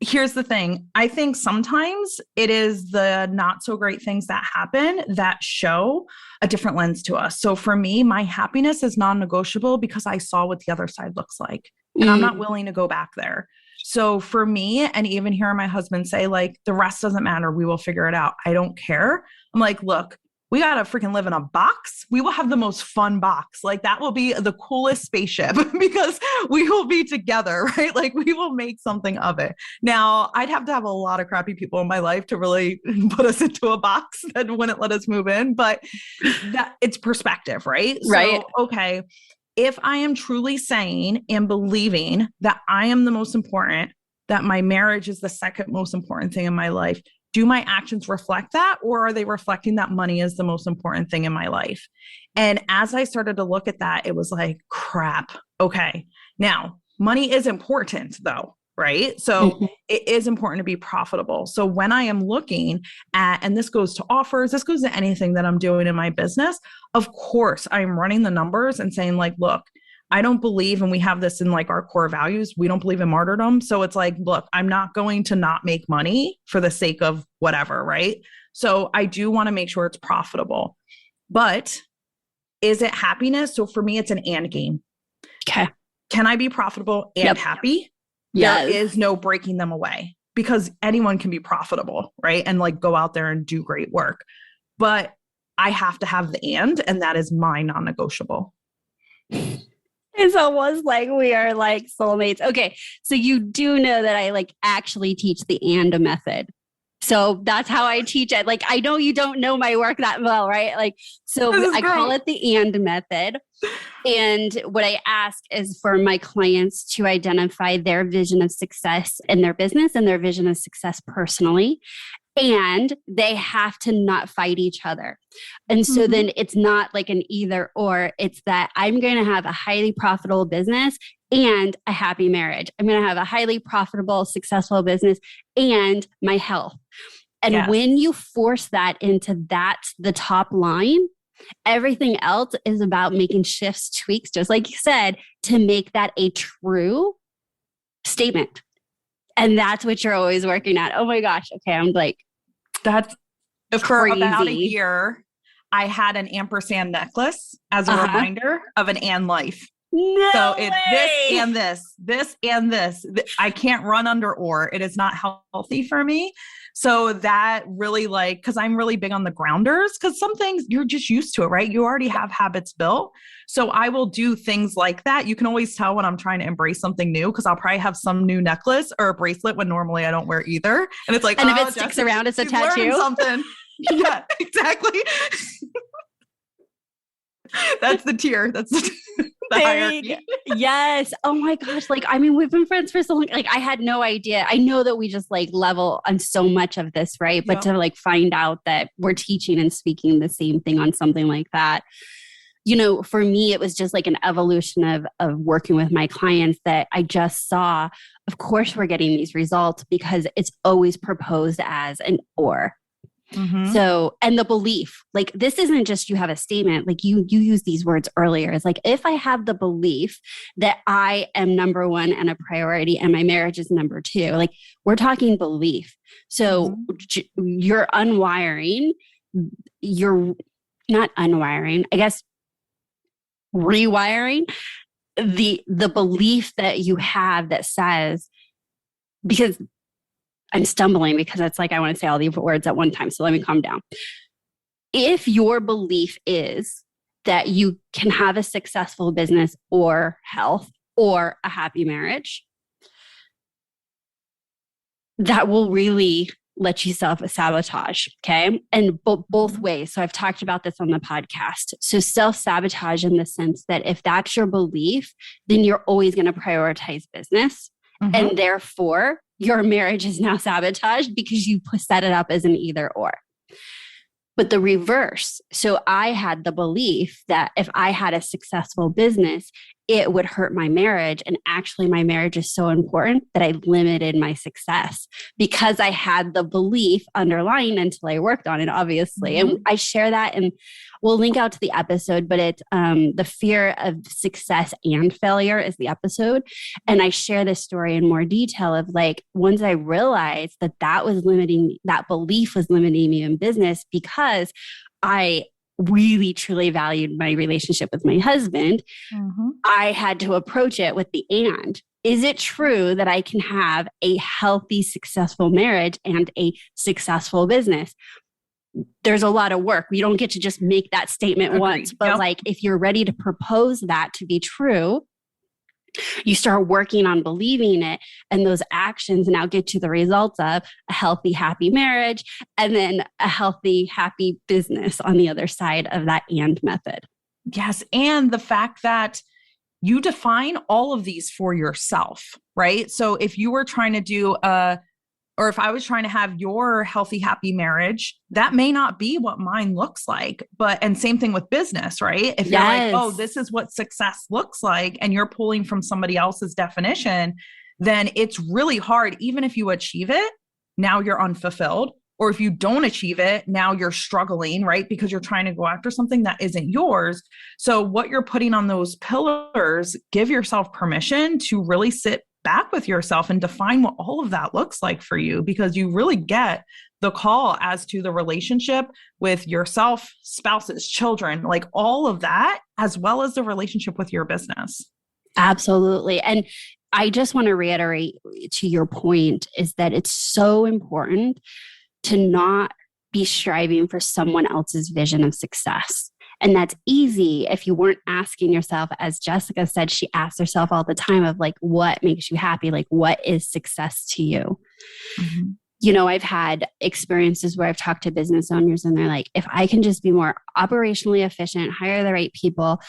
Here's the thing. I think sometimes it is the not so great things that happen that show a different lens to us. So for me, my happiness is non-negotiable because I saw what the other side looks like, and I'm not willing to go back there. So for me, and even hearing my husband say like, the rest doesn't matter, we will figure it out, I don't care. I'm like, look, we got to freaking live in a box. We will have the most fun box. Like, that will be the coolest spaceship because we will be together, right? Like, we will make something of it. Now, I'd have to have a lot of crappy people in my life to really put us into a box that wouldn't let us move in, but that it's perspective, right? Right. So, okay, if I am truly saying and believing that I am the most important, that my marriage is the second most important thing in my life, do my actions reflect that? Or are they reflecting that money is the most important thing in my life? And as I started to look at that, it was like, crap. Okay. Now, money is important though, right? So it is important to be profitable. So when I am looking at, and this goes to offers, this goes to anything that I'm doing in my business, of course, I'm running the numbers and saying like, look, I don't believe, and we have this in like our core values, we don't believe in martyrdom. So it's like, look, I'm not going to not make money for the sake of whatever, right? So I do want to make sure it's profitable. But is it happiness? So for me, it's an and game. Okay. Can I be profitable and happy? Yes. There is no breaking them away, because anyone can be profitable, right? And like go out there and do great work. But I have to have the and that is my non-negotiable. It's almost like we are like soulmates. Okay. So you do know that I like actually teach the and method. So that's how I teach it. Like, I know you don't know my work that well, right? Like, so I call it the and method. And what I ask is for my clients to identify their vision of success in their business and their vision of success personally. And they have to not fight each other. And so then it's not like an either or, it's that I'm going to have a highly profitable business and a happy marriage. I'm going to have a highly profitable, successful business and my health. And when you force that into the top line, everything else is about making shifts, tweaks, just like you said, to make that a true statement. And that's what you're always working at. Oh my gosh. Okay. I'm like, that's for crazy. About a year. I had an ampersand necklace as a reminder of an and life. No so it's way. this and this. I can't run under or. It is not healthy for me. So that really because I'm really big on the grounders, because some things you're just used to it, right? You already have habits built. So I will do things like that. You can always tell when I'm trying to embrace something new, because I'll probably have some new necklace or a bracelet when normally I don't wear either. And it's like, and if it sticks around, it's a tattoo. Something. Yeah, exactly. That's the tier. That's the hierarchy. Yes. Oh my gosh. Like, I mean, we've been friends for so long. Like, I had no idea. I know that we just like level on so much of this, right? But to like find out that we're teaching and speaking the same thing on something like that, you know, for me, it was just like an evolution of working with my clients that I just saw. Of course, we're getting these results because it's always proposed as an or. So, and the belief, like, this isn't just you have a statement, like you use these words earlier. It's like, if I have the belief that I am number one and a priority and my marriage is number two, like we're talking belief. So you're unwiring, you're not unwiring, I guess, rewiring the belief that you have that says, because I'm stumbling because it's like I want to say all the words at one time. So let me calm down. If your belief is that you can have a successful business or health or a happy marriage, that will really let you self-sabotage, okay? And both ways. So I've talked about this on the podcast. So self-sabotage in the sense that if that's your belief, then you're always going to prioritize business. And therefore, your marriage is now sabotaged because you set it up as an either or. But the reverse. So I had the belief that if I had a successful business, it would hurt my marriage. And actually, my marriage is so important that I limited my success because I had the belief underlying until I worked on it, obviously. And I share that, and we'll link out to the episode, but it's the fear of success and failure is the episode. And I share this story in more detail of like, once I realized that belief was limiting me in business because I really truly valued my relationship with my husband, I had to approach it with the and. Is it true that I can have a healthy, successful marriage and a successful business? There's a lot of work. We don't get to just make that statement once, but like if you're ready to propose that to be true, you start working on believing it, and those actions now get you the results of a healthy, happy marriage, and then a healthy, happy business on the other side of that and method. Yes. And the fact that you define all of these for yourself, right? So if you were trying to do or if I was trying to have your healthy, happy marriage, that may not be what mine looks like. And same thing with business, right? If you're like, oh, this is what success looks like, and you're pulling from somebody else's definition, then it's really hard. Even if you achieve it, now you're unfulfilled. Or if you don't achieve it, now you're struggling, right? Because you're trying to go after something that isn't yours. So what you're putting on those pillars, give yourself permission to really sit back with yourself and define what all of that looks like for you, because you really get the call as to the relationship with yourself, spouses, children, like all of that, as well as the relationship with your business. Absolutely. And I just want to reiterate to your point is that it's so important to not be striving for someone else's vision of success And that's easy if you weren't asking yourself, as Jessica said, she asks herself all the time of like, what makes you happy? Like, what is success to you? Mm-hmm. You know, I've had experiences where I've talked to business owners and they're like, if I can just be more operationally efficient, hire the right people,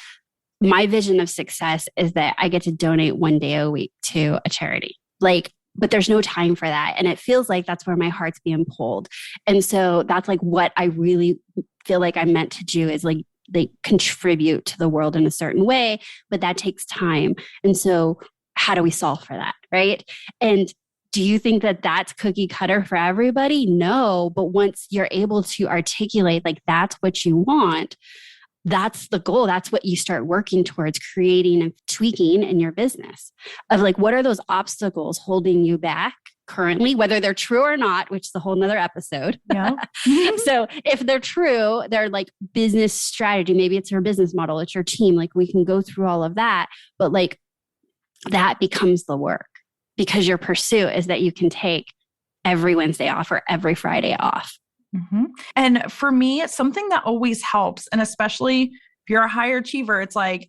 my vision of success is that I get to donate 1 day a week to a charity. Like, but there's no time for that. And it feels like that's where my heart's being pulled. And so that's like what I really feel like I'm meant to do is like they contribute to the world in a certain way, but that takes time. And so how do we solve for that? Right. And do you think that that's cookie cutter for everybody? No. But once you're able to articulate like that's what you want, that's the goal. That's what you start working towards creating and tweaking in your business of like, what are those obstacles holding you back currently, whether they're true or not, which is a whole nother episode. Yeah. So if they're true, they're like business strategy. Maybe it's your business model. It's your team. Like we can go through all of that, but like that becomes the work because your pursuit is that you can take every Wednesday off or every Friday off. Mm-hmm. And for me, it's something that always helps. And especially if you're a high achiever, it's like,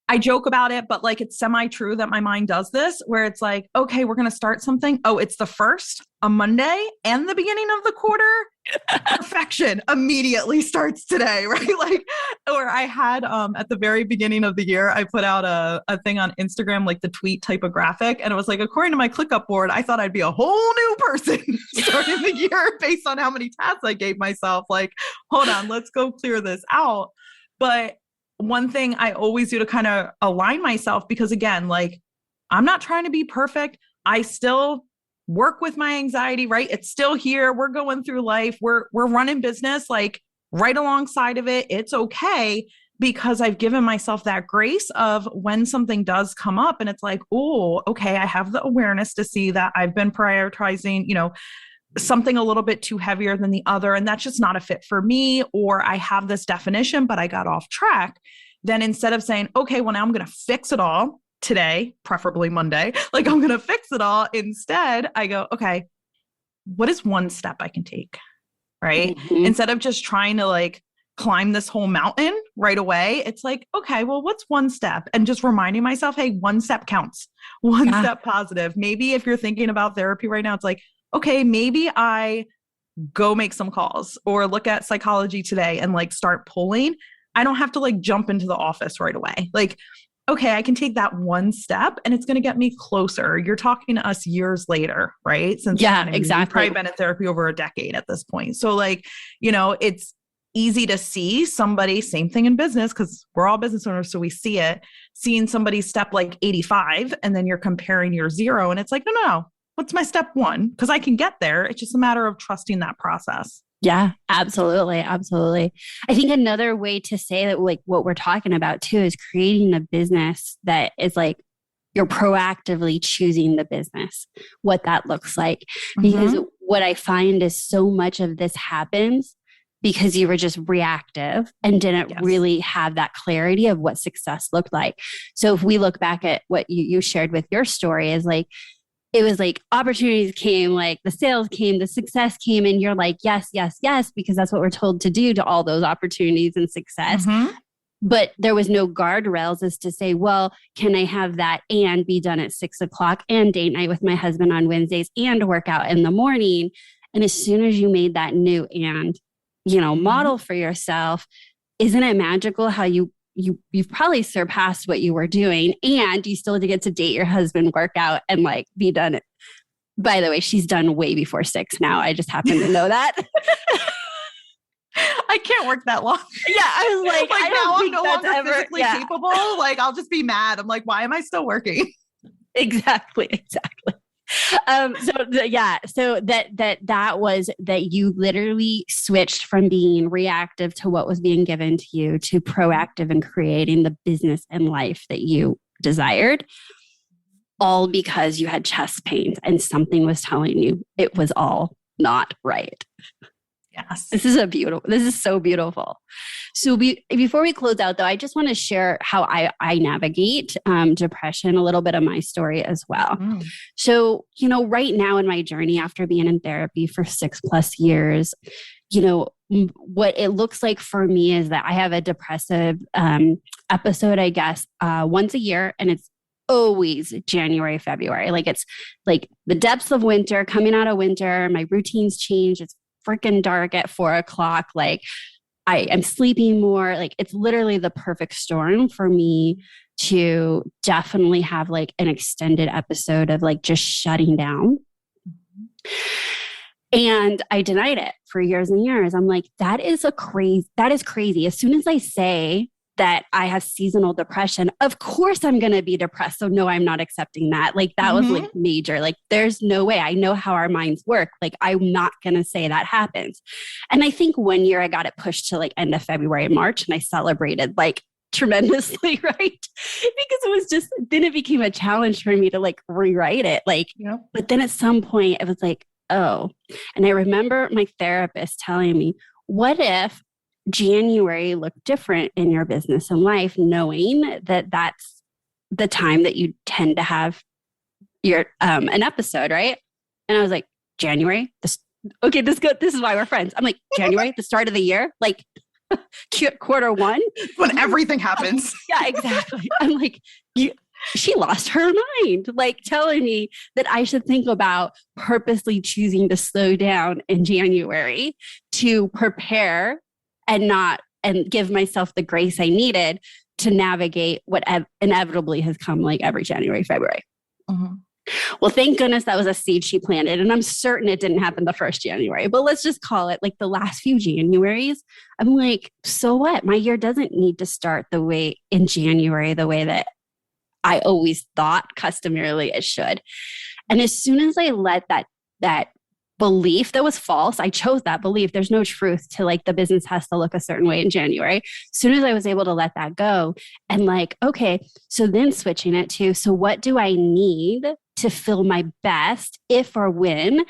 I joke about it, but like it's semi-true that my mind does this where it's like, okay, we're going to start something. Oh, it's the first, a Monday and the beginning of the quarter. Perfection immediately starts today, right? Like, or I had at the very beginning of the year, I put out a thing on Instagram, like the tweet typographic. And it was like, according to my ClickUp board, I thought I'd be a whole new person starting the year based on how many tasks I gave myself. Like, hold on, let's go clear this out. But one thing I always do to kind of align myself, because again, like I'm not trying to be perfect. I still work with my anxiety, right? It's still here. We're going through life. We're running business like right alongside of it. It's okay because I've given myself that grace of when something does come up and it's like, oh, okay, I have the awareness to see that I've been prioritizing, you know, something a little bit too heavier than the other. And that's just not a fit for me. Or I have this definition, but I got off track. Then instead of saying, okay, well, now I'm going to fix it all today, preferably Monday, like I'm going to fix it all. Instead, I go, okay, what is one step I can take? Right. Mm-hmm. Instead of just trying to like climb this whole mountain right away, it's like, okay, well, what's one step? And just reminding myself, hey, one step counts, one step positive. Maybe if you're thinking about therapy right now, it's like, okay, maybe I go make some calls or look at Psychology Today and like start pulling. I don't have to like jump into the office right away. Like, okay, I can take that one step and it's going to get me closer. You're talking to us years later, right? Since exactly. You've probably been in therapy over a decade at this point. So like, you know, it's easy to see somebody, same thing in business, because we're all business owners. So we see it, seeing somebody step like 85 and then you're comparing your 0. And it's like, no. What's my step 1? Because I can get there. It's just a matter of trusting that process. Yeah, absolutely. Absolutely. I think another way to say that, like what we're talking about too, is creating a business that is like you're proactively choosing the business, what that looks like. Because what I find is so much of this happens because you were just reactive and didn't really have that clarity of what success looked like. So if we look back at what you shared with your story is like, it was like opportunities came, like the sales came, the success came, and you're like, yes, yes, yes, because that's what we're told to do to all those opportunities and success. But there was no guardrails as to say, well, can I have that and be done at 6:00 and date night with my husband on Wednesdays and work out in the morning? And as soon as you made that new and, you know, model for yourself, isn't it magical how you've probably surpassed what you were doing and you still get to date your husband, work out and like be done. By the way, she's done way before 6 now. I just happen to know that. I can't work that long. Yeah. I was like I now I'm don't no think longer physically capable. Like I'll just be mad. I'm like, why am I still working? Exactly. So that was that you literally switched from being reactive to what was being given to you to proactive in creating the business and life that you desired, all because you had chest pains and something was telling you it was all not right. Yes. This is so beautiful. So before we close out though, I just want to share how I navigate depression, a little bit of my story as well. So, you know, right now in my journey after being in therapy for 6+ years, you know, what it looks like for me is that I have a depressive episode, I guess, once a year, and it's always January, February. Like it's like the depths of winter, coming out of winter, my routines change. It's freaking dark at 4:00. Like I am sleeping more. Like it's literally the perfect storm for me to definitely have like an extended episode of like just shutting down. And I denied it for years and years. I'm like, that is crazy. As soon as I say that I have seasonal depression, of course I'm going to be depressed. So no, I'm not accepting that. Like that was like major. Like there's no way. I know how our minds work. Like I'm not going to say that happens. And I think one year I got it pushed to like end of February, March, and I celebrated like tremendously, right? Because it was just, then it became a challenge for me to like rewrite it. Like, but then at some point it was like, oh, and I remember my therapist telling me, what if January looked different in your business and life, knowing that that's the time that you tend to have your an episode, right? And I was like, January, this is why we're friends. I'm like, January, the start of the year, like quarter one, when everything happens. Yeah, exactly. I'm like, she lost her mind, like telling me that I should think about purposely choosing to slow down in January to prepare and give myself the grace I needed to navigate what inevitably has come like every January, February. Well, thank goodness that was a seed she planted. And I'm certain it didn't happen the first January, but let's just call it like the last few Januaries. I'm like, so what? My year doesn't need to start the way that I always thought customarily it should. And as soon as I let that belief that was false, I chose that belief. There's no truth to like the business has to look a certain way in January. As soon as I was able to let that go and like, okay, so then switching it to, so what do I need to feel my best if or when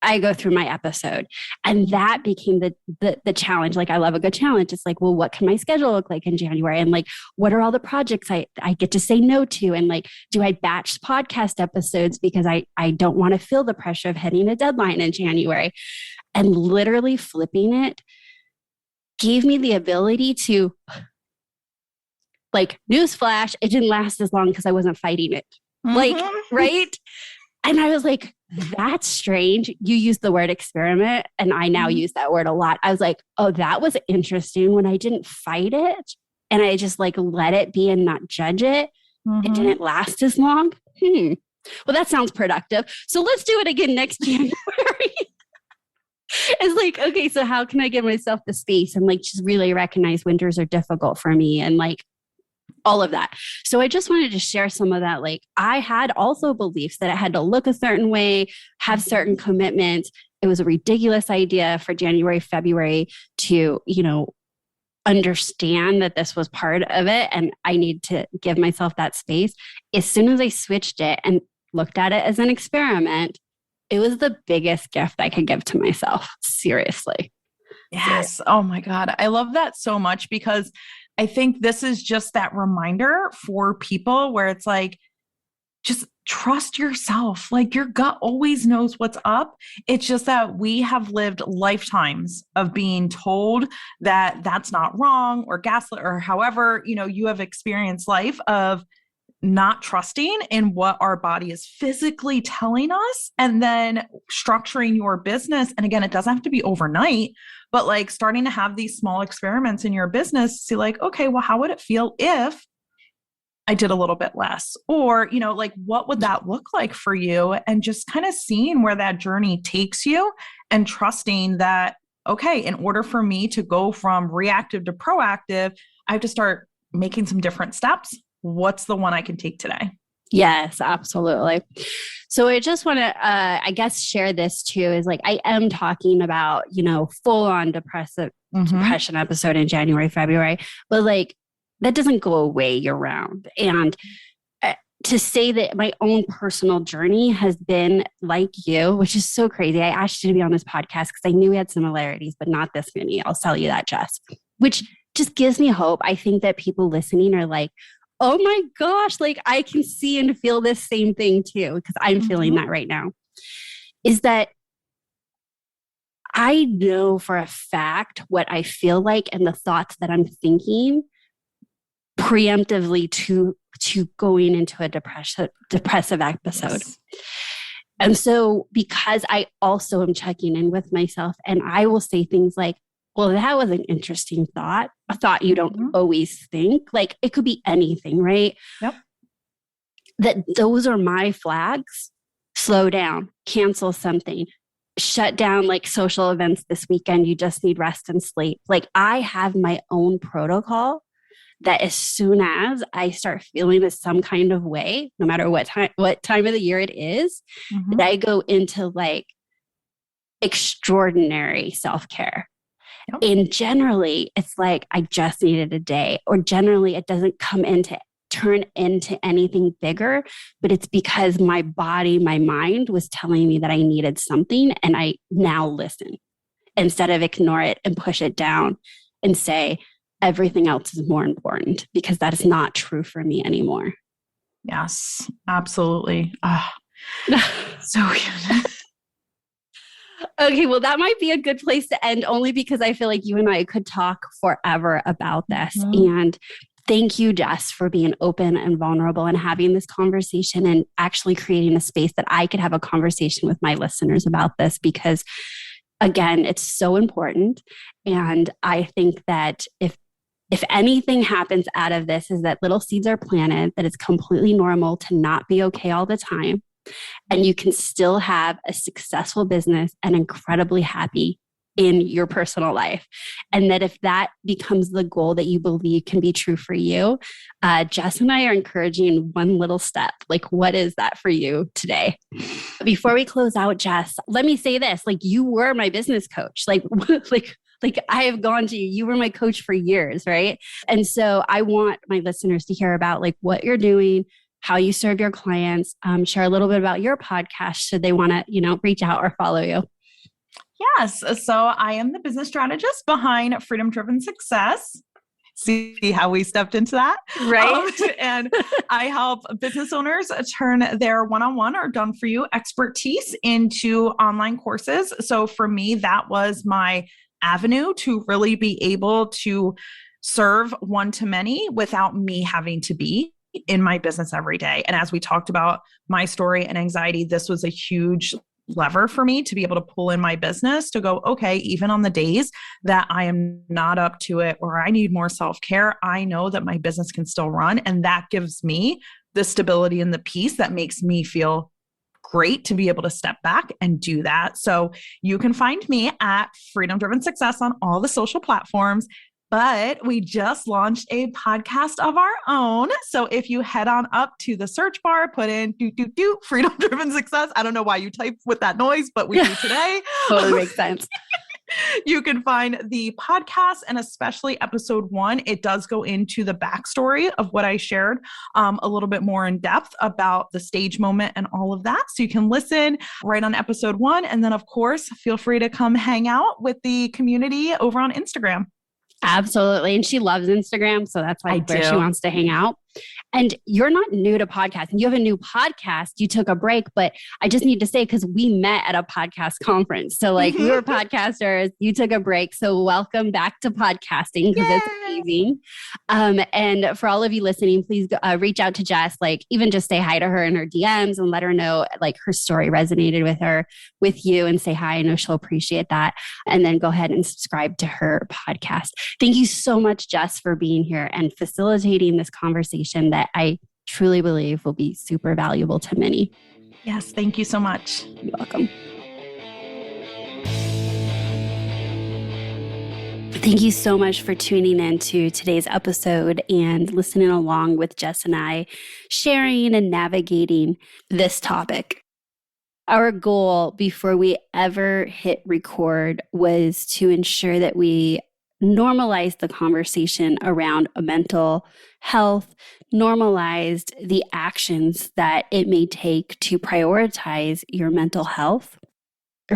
I go through my episode? And that became the challenge. Like I love a good challenge. It's like, well, what can my schedule look like in January? And like, what are all the projects I get to say no to? And like, do I batch podcast episodes because I don't want to feel the pressure of hitting a deadline in January? And literally flipping it gave me the ability to, like, newsflash, it didn't last as long because I wasn't fighting it. Like, right? And I was like, that's strange. You used the word experiment, and I now use that word a lot. I was like, oh, that was interesting. When I didn't fight it and I just like let it be and not judge it, it didn't last as long. Well, that sounds productive. So let's do it again next January. It's like, okay, so how can I give myself the space and like just really recognize winters are difficult for me and like all of that. So I just wanted to share some of that. Like I had also beliefs that it had to look a certain way, have certain commitments. It was a ridiculous idea for January, February to, understand that this was part of it. And I need to give myself that space. As soon as I switched it and looked at it as an experiment, it was the biggest gift I could give to myself. Seriously. Yes. Oh my God. I love that so much because I think this is just that reminder for people where it's like, just trust yourself. Like your gut always knows what's up. It's just that we have lived lifetimes of being told that that's not wrong or gaslit or however, you have experienced life of not trusting in what our body is physically telling us and then structuring your business. And again, it doesn't have to be overnight, but like starting to have these small experiments in your business, see like, okay, well, how would it feel if I did a little bit less? Or, like what would that look like for you? And just kind of seeing where that journey takes you and trusting that, okay, in order for me to go from reactive to proactive, I have to start making some different steps. What's the one I can take today? Yes, absolutely. So I just want to, I guess, share this too, is like, I am talking about, full on depression episode in January, February, but like, that doesn't go away year round. And to say that my own personal journey has been like you, which is so crazy. I asked you to be on this podcast because I knew we had similarities, but not this many. I'll tell you that, Jess, which just gives me hope. I think that people listening are like, oh my gosh, like I can see and feel this same thing too, because I'm feeling that right now, is that I know for a fact what I feel like and the thoughts that I'm thinking preemptively to going into a depressive episode. Yes. And so because I also am checking in with myself, and I will say things like, well, that was an interesting thought, a thought you don't always think. Like it could be anything, right? Yep. That those are my flags. Slow down, cancel something, shut down like social events this weekend. You just need rest and sleep. Like I have my own protocol that as soon as I start feeling in some kind of way, no matter what time of the year it is, that I go into like extraordinary self-care. Yep. And generally it's like, I just needed a day, or generally it doesn't turn into anything bigger, but it's because my body, my mind was telling me that I needed something. And I now listen instead of ignore it and push it down and say, everything else is more important, because that is not true for me anymore. Yes, absolutely. So good. Okay, well, that might be a good place to end, only because I feel like you and I could talk forever about this. And thank you, Jess, for being open and vulnerable and having this conversation and actually creating a space that I could have a conversation with my listeners about this, because again, it's so important. And I think that if anything happens out of this, is that little seeds are planted, that it's completely normal to not be okay all the time. And you can still have a successful business and incredibly happy in your personal life. And that if that becomes the goal that you believe can be true for you, Jess and I are encouraging one little step. Like, what is that for you today? Before we close out, Jess, let me say this. Like, you were my business coach. Like I have gone to you. You were my coach for years, right? And so I want my listeners to hear about like what you're doing, how you serve your clients, share a little bit about your podcast should they want to, reach out or follow you. Yes. So I am the business strategist behind Freedom Driven Success. See how we stepped into that? Right. And I help business owners turn their one-on-one or done for you expertise into online courses. So for me, that was my avenue to really be able to serve one-to-many without me having to be in my business every day. And as we talked about my story and anxiety, this was a huge lever for me to be able to pull in my business to go, okay, even on the days that I am not up to it or I need more self-care, I know that my business can still run. And that gives me the stability and the peace that makes me feel great to be able to step back and do that. So you can find me at Freedom Driven Success on all the social platforms. But we just launched a podcast of our own. So if you head on up to the search bar, put in Freedom Driven Success. I don't know why you type with that noise, but we do today. Totally makes sense. You can find the podcast, and especially episode 1. It does go into the backstory of what I shared a little bit more in depth about the stage moment and all of that. So you can listen right on episode 1. And then, of course, feel free to come hang out with the community over on Instagram. Absolutely. And she loves Instagram. So that's like where she wants to hang out. And you're not new to podcasting. You have a new podcast. You took a break, but I just need to say, because we met at a podcast conference. So like we were podcasters, you took a break. So welcome back to podcasting, because it's amazing. And for all of you listening, please reach out to Jess, like even just say hi to her in her DMs and let her know like her story resonated with you and say hi. I know she'll appreciate that. And then go ahead and subscribe to her podcast. Thank you so much, Jess, for being here and facilitating this conversation that I truly believe will be super valuable to many. Yes, thank you so much. You're welcome. Thank you so much for tuning in to today's episode and listening along with Jess and I, sharing and navigating this topic. Our goal before we ever hit record was to ensure that we normalized the conversation around mental health, normalized the actions that it may take to prioritize your mental health.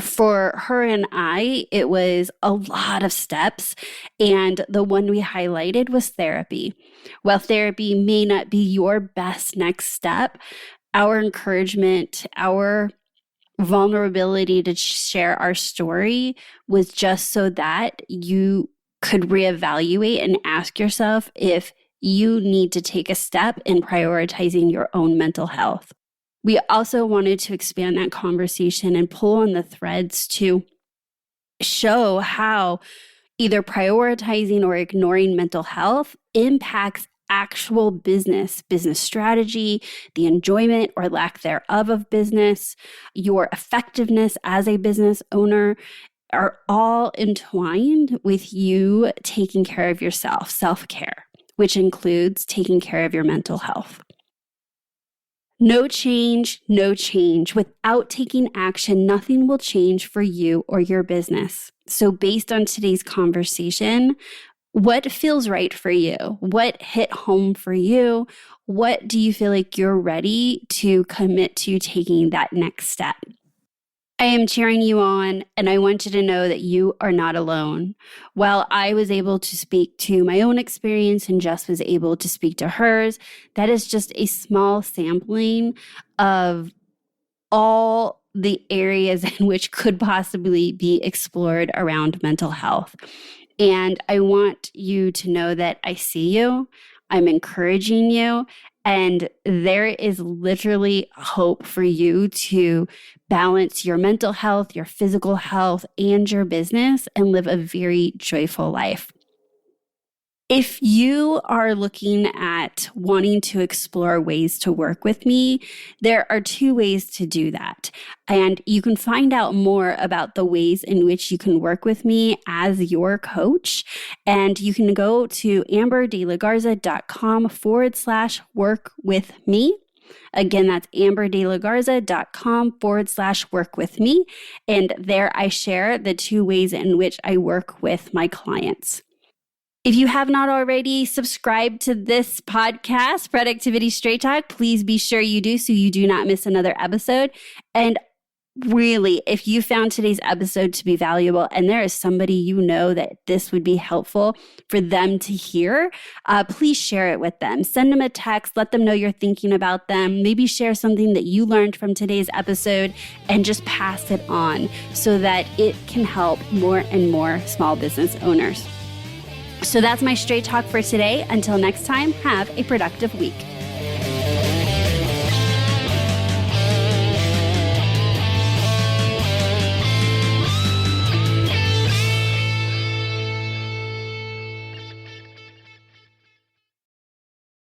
For her and I, it was a lot of steps. And the one we highlighted was therapy. While therapy may not be your best next step, our encouragement, our vulnerability to share our story was just so that you could reevaluate and ask yourself if you need to take a step in prioritizing your own mental health. We also wanted to expand that conversation and pull on the threads to show how either prioritizing or ignoring mental health impacts actual business strategy, the enjoyment or lack thereof of business, your effectiveness as a business owner are all entwined with you taking care of yourself, self-care, which includes taking care of your mental health. No change, no change. Without taking action, nothing will change for you or your business. So based on today's conversation, what feels right for you? What hit home for you? What do you feel like you're ready to commit to taking that next step? I am cheering you on, and I want you to know that you are not alone. While I was able to speak to my own experience and Jess was able to speak to hers, that is just a small sampling of all the areas in which could possibly be explored around mental health. And I want you to know that I see you, I'm encouraging you, and there is literally hope for you to balance your mental health, your physical health, and your business and live a very joyful life. If you are looking at wanting to explore ways to work with me, there are 2 ways to do that. And you can find out more about the ways in which you can work with me as your coach. And you can go to amberdelagarza.com/work with me. Again, that's amberdelagarza.com/work with me. And there I share the 2 ways in which I work with my clients. If you have not already subscribed to this podcast, Productivity Straight Talk, please be sure you do so you do not miss another episode. And really, if you found today's episode to be valuable and there is somebody you know that this would be helpful for them to hear, please share it with them. Send them a text, let them know you're thinking about them. Maybe share something that you learned from today's episode and just pass it on so that it can help more and more small business owners. So that's my straight talk for today. Until next time, have a productive week.